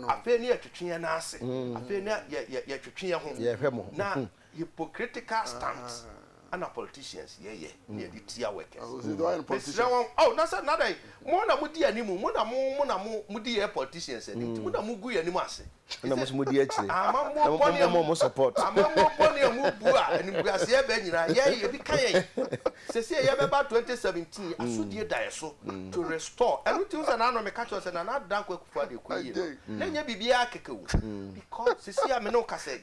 afi ne atwetwe na ase afi ne ye twetwe ho ye hwe mo na hypocritical stance and politicians yeah near the tia workers oh na say na dai mo na mudi animu mo na mudi politicians and mo na mugu animu ase na mo mudi achi mo support mo poni mu bua animu ase e ba nyina ye bi kan ye se ye be ba 2017 asudie dai so to restore everything say na no me catch us na na dan kwakufu ade kwaye na nya bibia kekewu because se ya me no ka say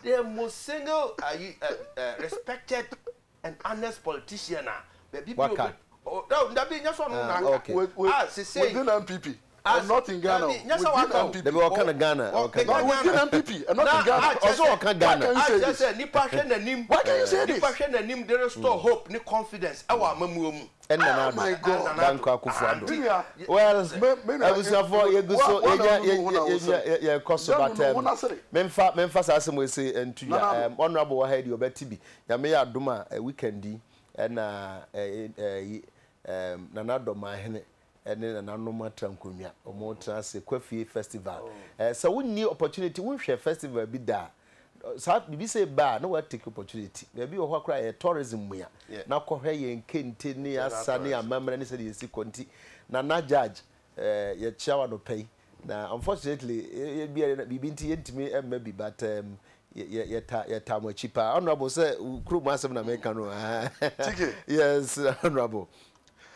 the most single respected an honest politician baby no that be just one na within MPP and not in Ghana within MPP they be kind of Ghana okay within MPP and not in Ghana also kind Ghana I just say nipa hwe nanim why can you say this nipa hwe nanim there restore hope ni confidence awa mamuo mu and na my God danko akufuado well abusafo yeguso ye koso batem memfa sasem we say entuya honorable wa head obetibi nyame ya adoma weekendi na nanado mahene ene nanoma trankonua omo trase kwafie festival so wonni opportunity wonhwe festival bi da so bibi say ba na what take opportunity maybe wo hokra ye tourism mu ya na kohwe ye nkente ne asa ne amamra ne se de si konti na judge ye chawa no pay na unfortunately bibi nti yentimi emma bi but ye tamo chipa honorable say kru masem na make no yes honorable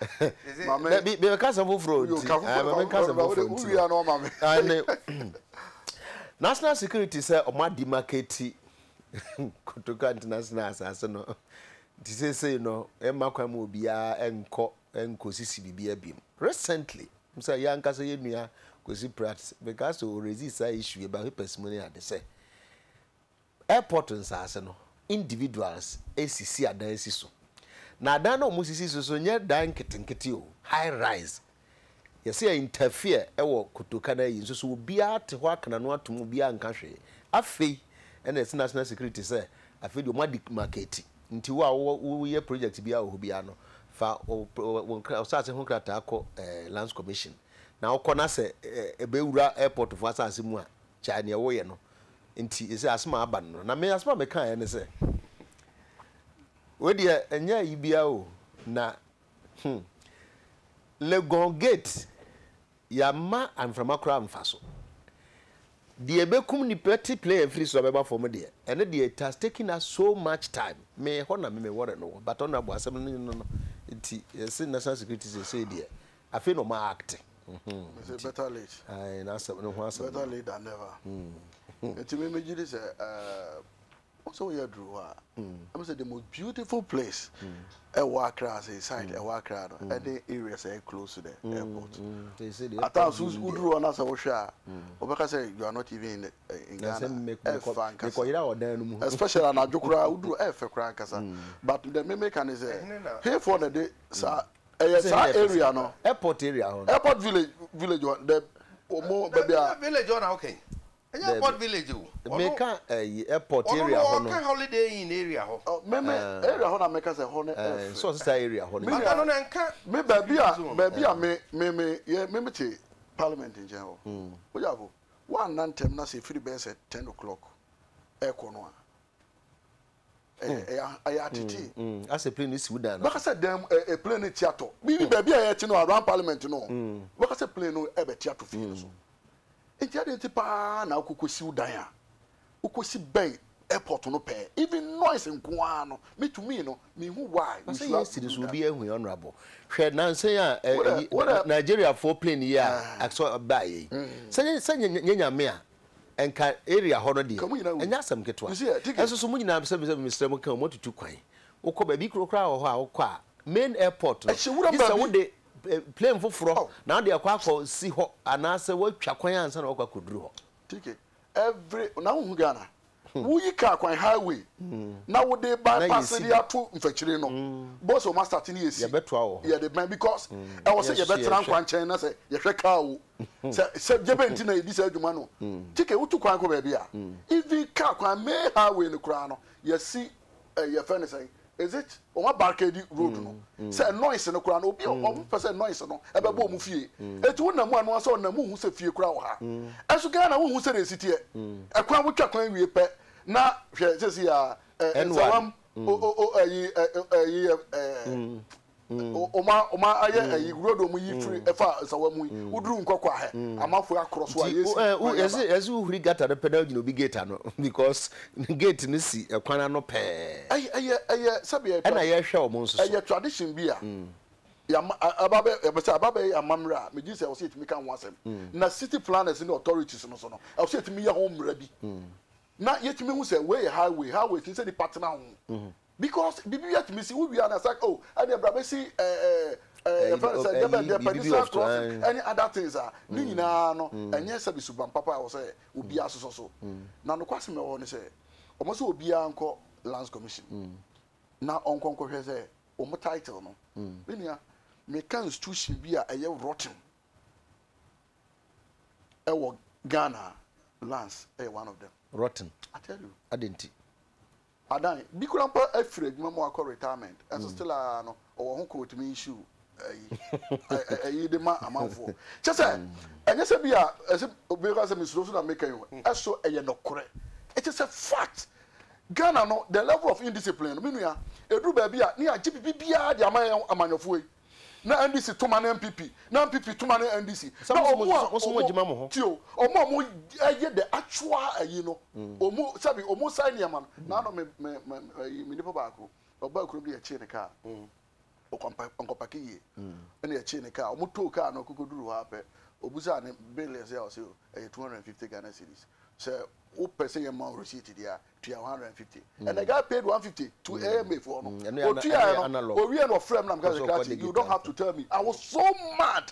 be case of fraud I'm case of fraud national security say o ma demarcate kutoka international asase no ti say no e makwa ma obia enko sisi bibia bim recently say yanka say yenua kosi practice because o resist issue about testimony at say airport nsase no individuals ACC adansi so na adan no musisi so nye dan ketenkete o high rise yes ya interfere ewo kutoka na yi so obia te ho akana no atom obia nka hwe afei ena national security say afei do madi market nti wo ye project bia o bia no fa o start ho krata akọ lands commission na okọ na se ebewura airport fo asase mu a cha ne wo ye no nti ese asema aba no na me asema me kan ye ne se we dia enya yibia o na Legon gate yama amframakra mfaso die bekum ni petty player free so beba for me there and it has taken us so much time me ho na me worry no but on abo asem no nti yes national security say there I feel no ma act it's better late I na asem no ho asem better late than never nti me megidi say also we drew I say the most beautiful place a Wakra as a site a Wakra and the areas are close to the airport. They say at times who drew on us a washer or say you are not even in Ghana especially an Ajokra who do F crackers but the mimican is here for the day sir area no airport village on the more village on okay airport village make airport area ho no holiday in area ho area ho na make say ho ne so sister area ho me no na nka me babia me te parliament in general o ya go one nantem na say free base at 10 o'clock e ko no atiti as a plane is woodan because say dem a plane theater bi babia ya ti no around parliament no because say plane no e be theater feel so enti ade pa na akokosi udan a ukosi bay airport no pay even noise nko no me to me no me who why we should see this will be a honorable hwe na say Nigeria for plane here aso buy say nyanya me a enka area ho no de enya asem ketwa eso so munyina se Mr. Mokan mo tutu kwan ukọ ba bi krokra ho a ukọ a main airport no this wo de plane foforo na de akwa si ho ana se watwa kwan ansa na okwa koduru ho ticket every na hu Ghana wuyi car kwan highway na wo dey bypass the ato mfachire no boss o master tin yesi ye beto awo ye dey ban because e was say ye betra nkwan chen na say ye hwe car wo say jebe nti na edi say adwuma no tike wutu kwan ko ba bia even car kwan me highway no kra no ye si ye fe ne say is it o ma barcade road no say noise no kra no obi o person noise no e be bo mu fie eti wo na mu anu so na mu hu se fie kra wo ha esu ga na wo hu se re sitie e kwan wo twa kwan wie pe na hwe se si ya ensawam oma aye ayi road mu yi free efa ensawam yi uduru nkokwa he amafo across wa yesi ezi uhuri gata de pedal gino bi gate no because gate ni si ekwan no pe aye sabe e na ye hwe o mo nso aye tradition bi a ya ababe amamra me gise o se timi kan wasem na city planners and authorities no so no o se timi ye home mra bi na yetimi hu say way highway tin say the partner ho because bibi yetimi si we are say oh and brother see any other things are ni nyina no enye say bi suban papa o say obi asoso so na no kwase me wo ne say o mo say obi anko lands commission na onkonko hwe say o mo title no benia me kan institution bi a eye rotten e wo Ghana lands one of them rotten I tell you adenti adan bi kurampa afred memo akọ retirement and still no o ho ko timi issue ayi de ma amanfo chese enye se bi a ese obi ka se misro so na make you eso eye no kore it is a fact Ghana no the level of indiscipline minu ya edru ba bi a ni agye bibia de amanyofo yi na NDC tuma na MPP na MPP tuma na NDC na omo jima mo ho tio omo eye the actual ayi no omo sabi omo sign yama na no me nipa ba ko oba kuro bi e che ne ka o kompaki ye ene e che ne ka omo to ka no kokoduru ha pe obusa ne billions ya o se 250 Ghana cedis so o person your man receipt there to 150 and the guy paid 150 to AMA for no o tia no o we no frame na because you don't have to tell me I was so mad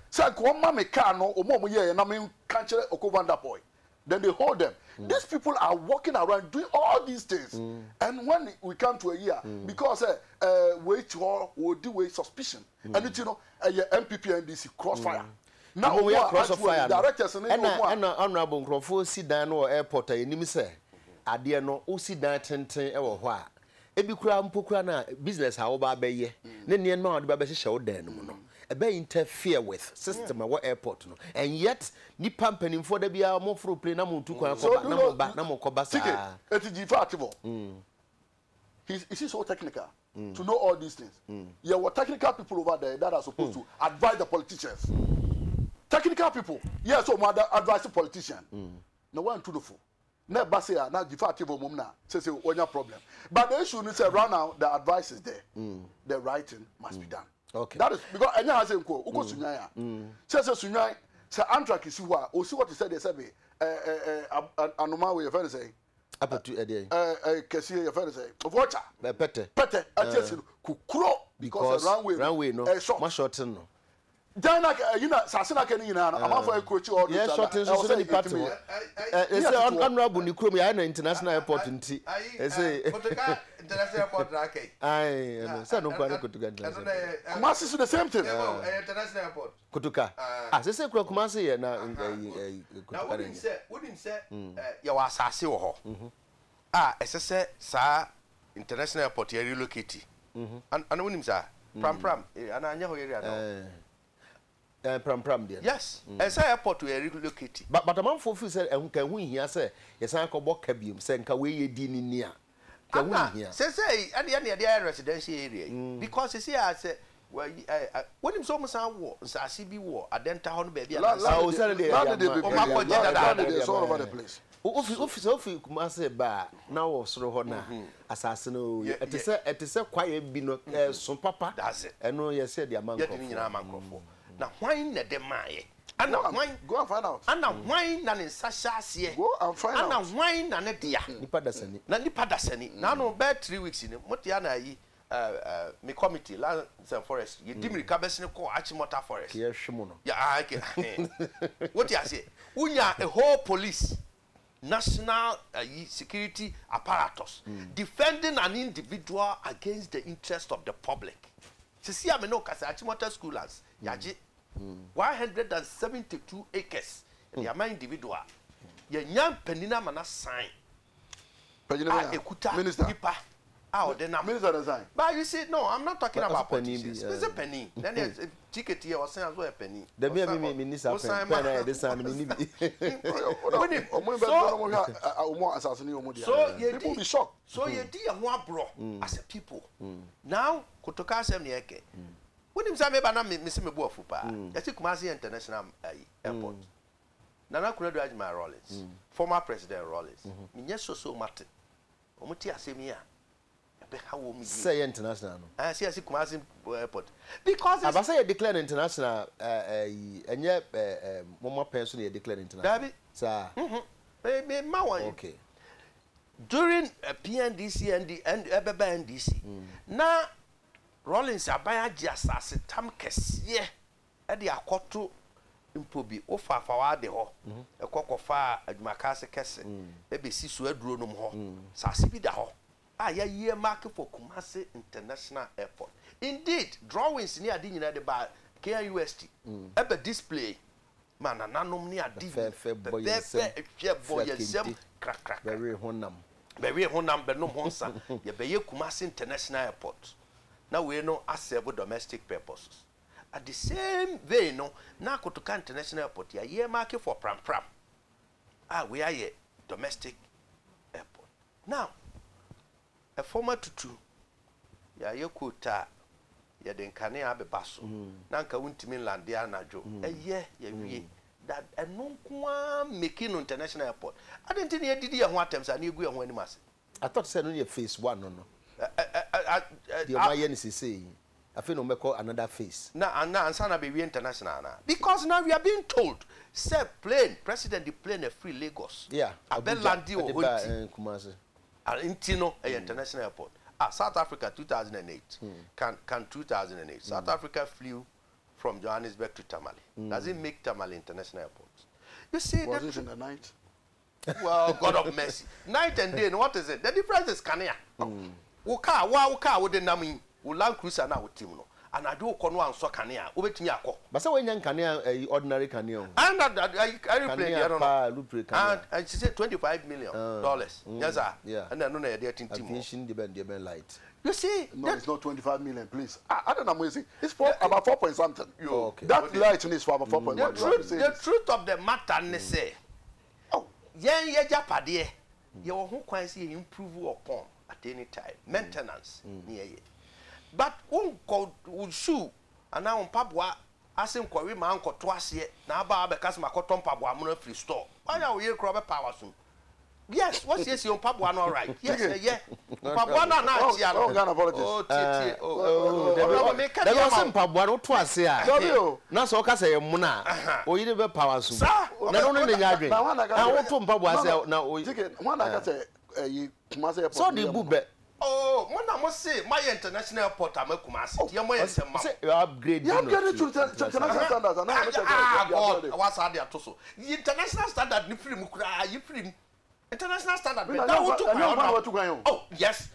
say ko ma me car no o mo ye na me can chere okovanda boy then they hold them these people are walking around doing all these things and when we come to a year because wait or do wait suspicion and it you know MPP NDC crossfire now we are cross fire directors and honorable Nkrofo si dan no airport enim se ade no o si dan tenten e wo ho a ebi kura mpokura na business ha wo ba beye ne ne ma wo ba be hye wo dan no no e be interfere with system at airport no and yet ni pampanim for da bia mo fro plane na mo ntu kwan ko na mo ko ba sa etg factible he's so technical to know all these things yeah what technical people over there that are supposed to advise the politicians technical people yes so mother advise the politician no one to the full na ba say na defective mum na say onya problem but the issue is right now the advice is there the writing must be done okay that is because enya has nko uko sunyan ya say sunyan say antrack is who o see what you said they say be anoma we friend say apatu ede kesi your friend say vocha pete atiesi kukuro because runway no ma shorten no Dana you know sasina kan nyina na amafo ekrochi all this yeah shorten so ni part mo say honorable ni krom ya na international airport nti say Kotoka international airport na kai ai no say no kwa Kotoka Kumasi is the same thing international airport Kotoka say kura Kumasi ye na Kotoka na wouldn't say ya wa asase wo ho esese sa international airport ya relocate and wouldn't say pram and anya ho area no pram there yes esa airport we relocate but man for feel say enka hu hia say yesan ko boka biom say nka we ye di ni ni a ka hu hia say and the residential area because you see I say well when him so musan wo nsase bi wo adenta ho no ba bia na o say dey all over the place office Kumasi ba na wo soro ho na asase no etese kwaye bi no so papa eno ye say the amanko ye nyina amanko na why na dem maye ana why go and find out ana why na ne nsahye go and find out ana why na ne dia nipa dasani na no be 3 weeks ni motia na yi me committee land and forest you dimri ka besne ko achimota forest ye hwemo no ya okay what you say unya a whole police national security apparatus defending an individual against the interest of the public. See, I know Achimota schoolers, Yaji, 172 acres, and your individual. Your young penina mana sign. Minister. Minister design. But you see, no, I'm not talking about politicians. It's a penny. Then there's a ticket here or saying as well a penny. The minister this time. So people be shocked. So you did one bro as a people. Now, Kotoka Semnieke. When him say me bana me se me bo afupa. You see Kumasi International Airport. Nana Crude Admiral Rollins, former President Rollins. Minye so mate. Omuti asemi say international. I see Kumasi Airport. Because I say declared international and yet one person you declared international. Sir. Okay. During PNDC and NDC, now Rollins abaya jiasase tam kesiye e de akoto impobi ofa fawa de ho ekokofa adwumakase kese e be siso aduro nom ho sase bi da ho ya year mark for Kumasi International Airport. Indeed, drawings near the United by KUST. Ebe display. Man, nanom near the boy, crack. Very honam, but no honsa. You be Kumasi International Airport. Now we know as several domestic purposes. At the same vein, no, now Kotoka International Airport, ya year mark for Pram. We are a domestic airport. Now, a former tutu ya yekuta ya denkane abe baso nanka wuntimi land ya najo ye wie that enonkwa making international airport I didn't think did ya ho attempts and you go ho animas. I thought said only phase 1 no the omaye ni say I feel no make another phase na ansa na be we international na because now we are being told say plane president the plane a free Lagos abelandi o Kumasi Intino International Airport. South Africa 2008. Can 2008. South Africa flew from Johannesburg to Tamale. Does it make Tamale International Airport? You see, was it in the night? Well, God of mercy. Night and day, and what is it? The difference is Kania. Uka, wouldn't name Land Cruiser now with Timno. And I do con one so Kania, over to Yako. But so when young Kania, ordinary Kania. And I replay, and she said $25 million. Yes, sir. Yeah. And I know they're getting aviation the light. You see, no, it's not 25 million, please. I don't know, amazing. It's about 4 point something. Okay. That light is for about 4 point. The truth of the matter, they say, oh, yeah, Japade, you who can see improve upon at any time. Maintenance, near ye. But would shoe, and now on Pabwa, asking Quarry my uncle twice yet, now about because my cotton Pabwa mono free store. Why are we here, Crobber Power soon? Yes, what's yes, your Pabwa all right? Yes, yeah. Pabwa not there was some Pabwa twice here. Not so can say Muna, or you never power soon. Not only the Yadri. I want to Pabwa now. One I got a so the boob. Oh, one I must say, my international port, I'm a Kumasi. You upgrade. You upgrade to international standards. What's that there also? The international standard, you free. International standard. Oh, yes.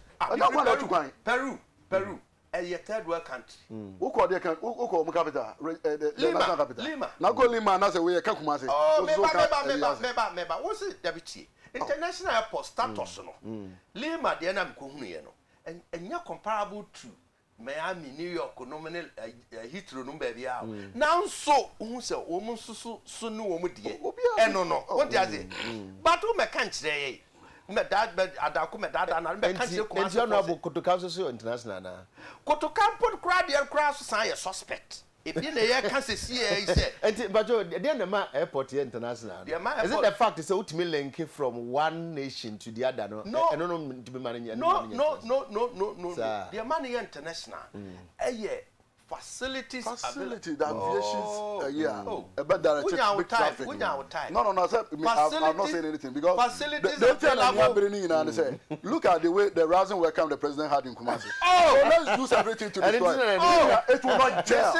Peru. A third world country. Who called the capital? Lima. Now go Lima, and that's the way I come Kumasi. Oh, maybe. What's it, Deputy? International airport status no. Lima the na mkohunu no. And you're comparable to Miami, New York, nominal Heathrow no baby out. Now so who say woman so no woman die. No. What does it? But who can't say me dad but adaku me dad and me can't say Kotoka international na. Kotoka put crowd there cross sign a suspect. If you know, can't see, he said. But the airport here international. Is it the fact it's ultimately link from one nation to the other? No, no. The money international. facility the aviations about direct traffic. No, sir. I'm not saying anything because facilities look at the way the rising welcome the president had in Kumasi. So let's use everything to destroy it. It will not gel.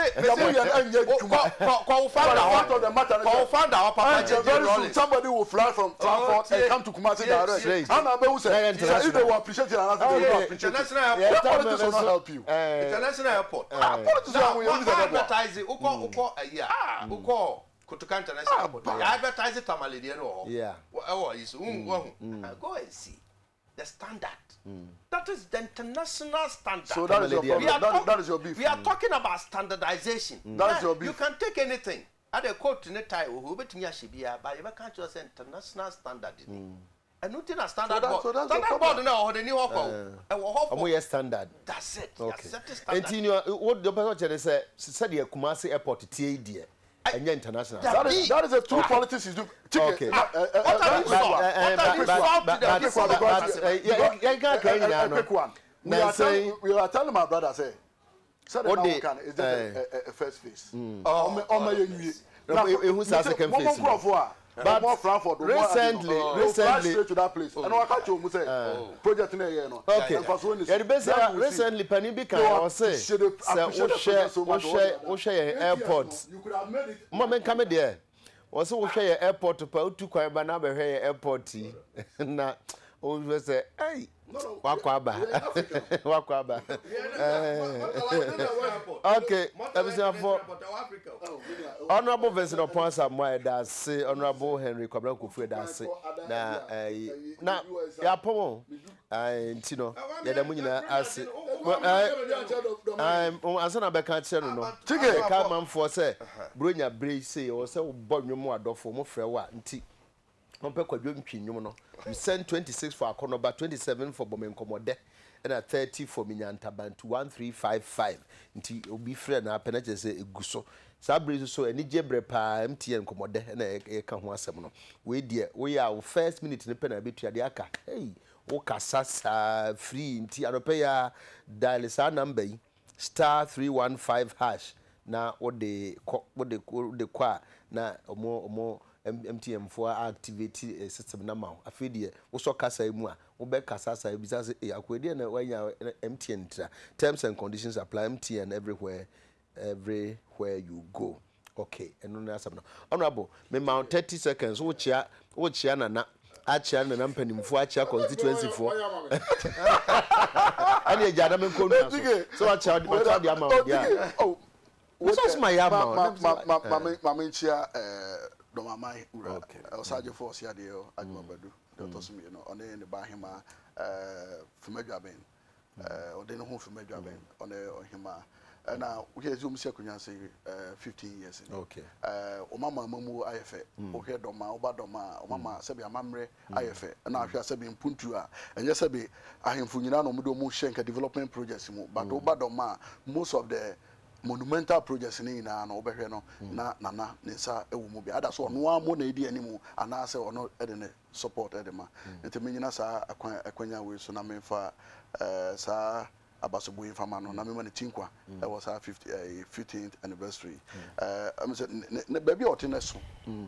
Somebody will fly from Frankfurt and come to Kumasi direct. If they will appreciate it, international airport. Politics will not help you. International airport. Advertising. Kutuka International Airport. Advertising Tamalidi no. Yeah. Go and see the standard. That is the international standard. So that is your problem. That is your beef. We are talking about standardization. That is your beef. You can take anything. At a quote in a tie, who bet me but you can't just say international standard. And nothing a standard board. Standard board now or the new offer. Standard. That's it. Okay. And you know what the person said the Kumasi Airport TAD. And international. That is a true politics is do. Okay. We are telling my brother say what day is that a first phase. Who's second phase? But more Frankfurt, recently to that place. And I catch you say project in a okay. Recently, Panibika was say share airport. You could have made it. Moment come there. Also share airport to put to Kwabana airport. Na always say, hey. Wakwaba. Okay. Honorable Vincent upon some way that say Honorable Henry Kwabra Kufu that say na ya pomo and you know ya da munyina ase asana be kan che no chike ka man for say bronya bre say o say bo nwom adofo mo frɛ wa nti Mompe kwadwo ntwinwum no. We send 26 for Akonoba, 27 for Bomenkomode, and 30 for Minyantabantu 1355. Nti obi frɛ na apena say eguso. Sabre so eni jebre pa MTN komode na e ka ho asem no. We die we ya first minute ne pena betua de aka. Hey, wo kasasa free nti arope ya dial sa number yi *315# na wo de kwa na omo MTN for activate system na ma afedie wo so kasa mu a wo be kasa sa bisa se akwedie na wanya MTN tra terms and conditions apply MTN everywhere you go. Okay, eno na asam no honorable me ma 30 seconds wo chia na achia na mpanimfo achia constituency for ani ejada me ko na so achia di ama dia oh what's my yama mama chia Domamai, Osajo Force Yadio, Agmabadu, Dotosmi, on the Bahima, Fumejaben, or then home Fumejaben, on Hima. And now we assume Secunya say 15 years. Okay. Omama Mamu IFA, okay, Doma, Mama, Sabia Mamre, IFA, and now she has been Puntua, and yes, I am Funino Mudomu Shenka development projects, but Obadoma, most of the monumental projects ni na obehwe no na nana nsa ewumu bi ada so no amo na edi animu ana se ono edene support edema nteminyina sa akwanya we so na memfa sa abasobu infama no na memma ne tinkwa e was our 15th anniversary am say ne baby otene so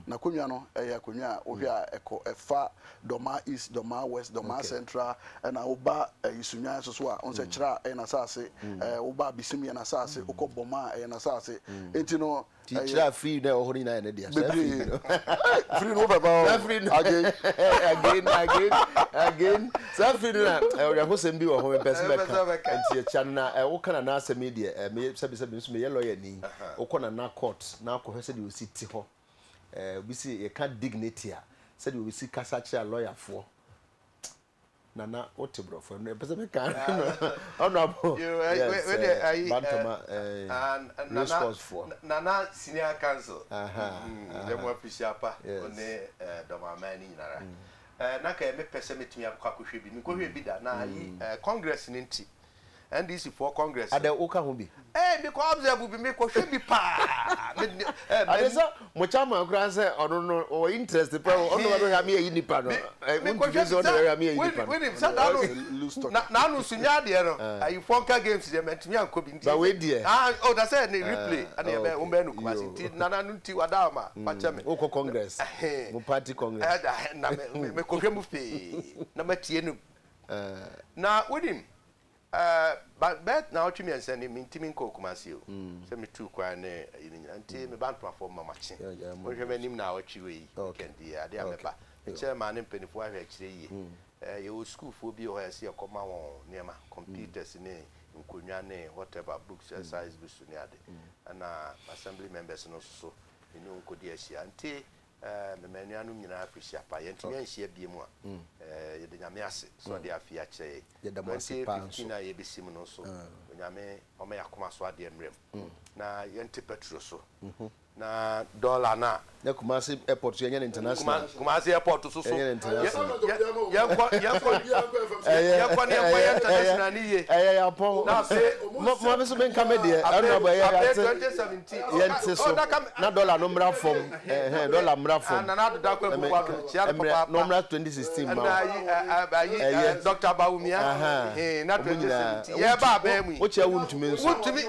na konwa no ya konwa ohwe a eko efa Doma East Doma West Doma Central na oba isunya so a on say kira na sase oba bisimi na sase okoboma na sase enti no kira free na ohori na dia free no baba again so free na we ho sembi wo ho person beka enti chana wo kana na asemi dia me sabi so me lawyer ni wo kona na court na akọ se de o siti ho we see e ka dignity a said we see kasache lawyer for nana otebro for no person beka honorable bantama and response for nana senior council dem official pa one domamani nyinara na ka me pese metumi akwa kohwe bi mi kohwe bi da na yi congress ni nti NDC for Congress. Ade oka ho bi. Because observe be me ko hwe bi pa. Adesa mo chama kura say ono no o interest pe ono no ha me yi nipa no. Me ko hwe so no ha me yi nipa. We say na no sunya de no. Ayi Fonka games de mentimi anko bi nti. Ba we de. Oh that say replay and e be o be no kumasi nti nana no nti wada ma pa cheme. Oko Congress. Mo party Congress. Na me ko hwe mu fe. Na matie no. Na with him but now to me and send him intimi ko kumasi o se me tu kwa ne nti me ban platform mama chi mo hwe manim na wachi we kendi ade ameba chairman mpenifo ahwe akire yi ye school fo bi o ha se ekoma won niema computers ne nkonwa ne whatever books exercise bisu ne ade na assembly members no so ni nkodi ahia nti me manuanu nyina afihia pa yentimi anhia biemu a ye de nyame ase so de afia che ye de monse pa na ye besim no so nyame o me yakoma so ade mrem na yente petro so na dollar na Kumasi airport so yenye international Kumasi airport so yenye international ya international ni ye ya pon na se mo be so ben kamede anu ba ya 2017 yente so na dollar no mra form dollar mra form na da kwa kwa chia papa no mra 2016 ma na Dr. Baumia na 2017 ye ba ba mu o chia wuntumi nso wuntumi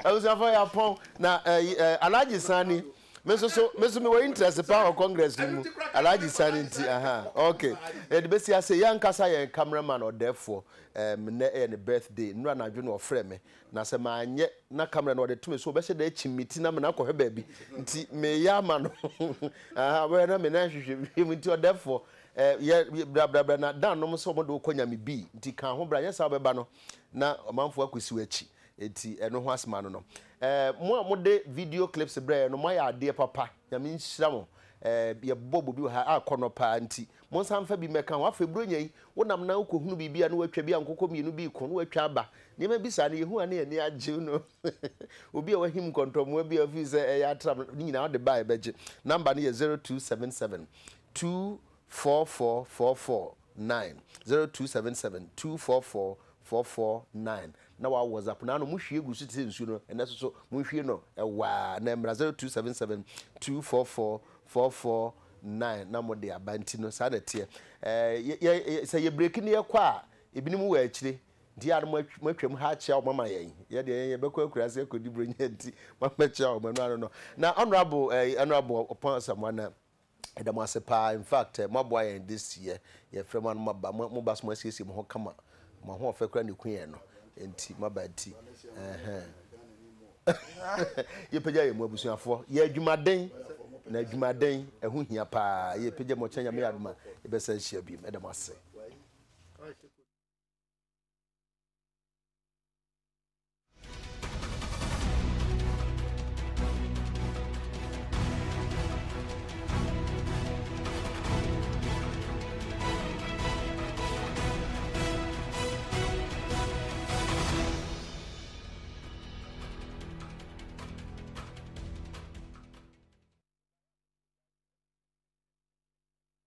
awusafa ya pon na Alhaji Sani meso me were interest power Congress mu Alhaji Sani nti okay the best ya say yankasa ye cameraman or therefore ne birthday nura na dwe no ofre me na se ma anye na camera no de tumi so be se da chimiti na me na kohwe ba bi nti me ya ma no we na me na hwehwe mi nti therefore ye bra na dan no so mo do konya me bi nti kan ho bra nya sa be ba no na omanfo akwesi achi eti eno ho asma no mo de video clips bre no mo ya ade papa ya me nhira mo ye bobo bi ha akono pa nti mo sanfa bi meka wa febro nyai wonam na ukohunu bibia no watwa bi ankokọ mienu bi ko no watwa aba ne ma bisa ne yehu ane ani agye no obi a wahim kontromo bi afi se ya tram ni nyina wo de ba ebeje number ne ye 0277 244449 0277244449 na wa WhatsApp na no muhwie gu sute nsu no eneso so muhwie no ewa na mra 0277244449 na mo de abanti no sa na tie say ye break ne yakwa ebinim wa akire ndi ado matwam ha chia o mama yen ye de ye bekọ akurase akodi bronya nti mama chia o manu no na honorable upon someone Edamase in fact mabwa yen this year ye frema no maba mo bas mo asiesie mo kama mo ho ofekra ne kwen no enti mabati ye peja ye mo abusuafo ye adwumaden na adwumaden ehu hia pa ye peja mo chanya me aduma e be sa hia bi Edamase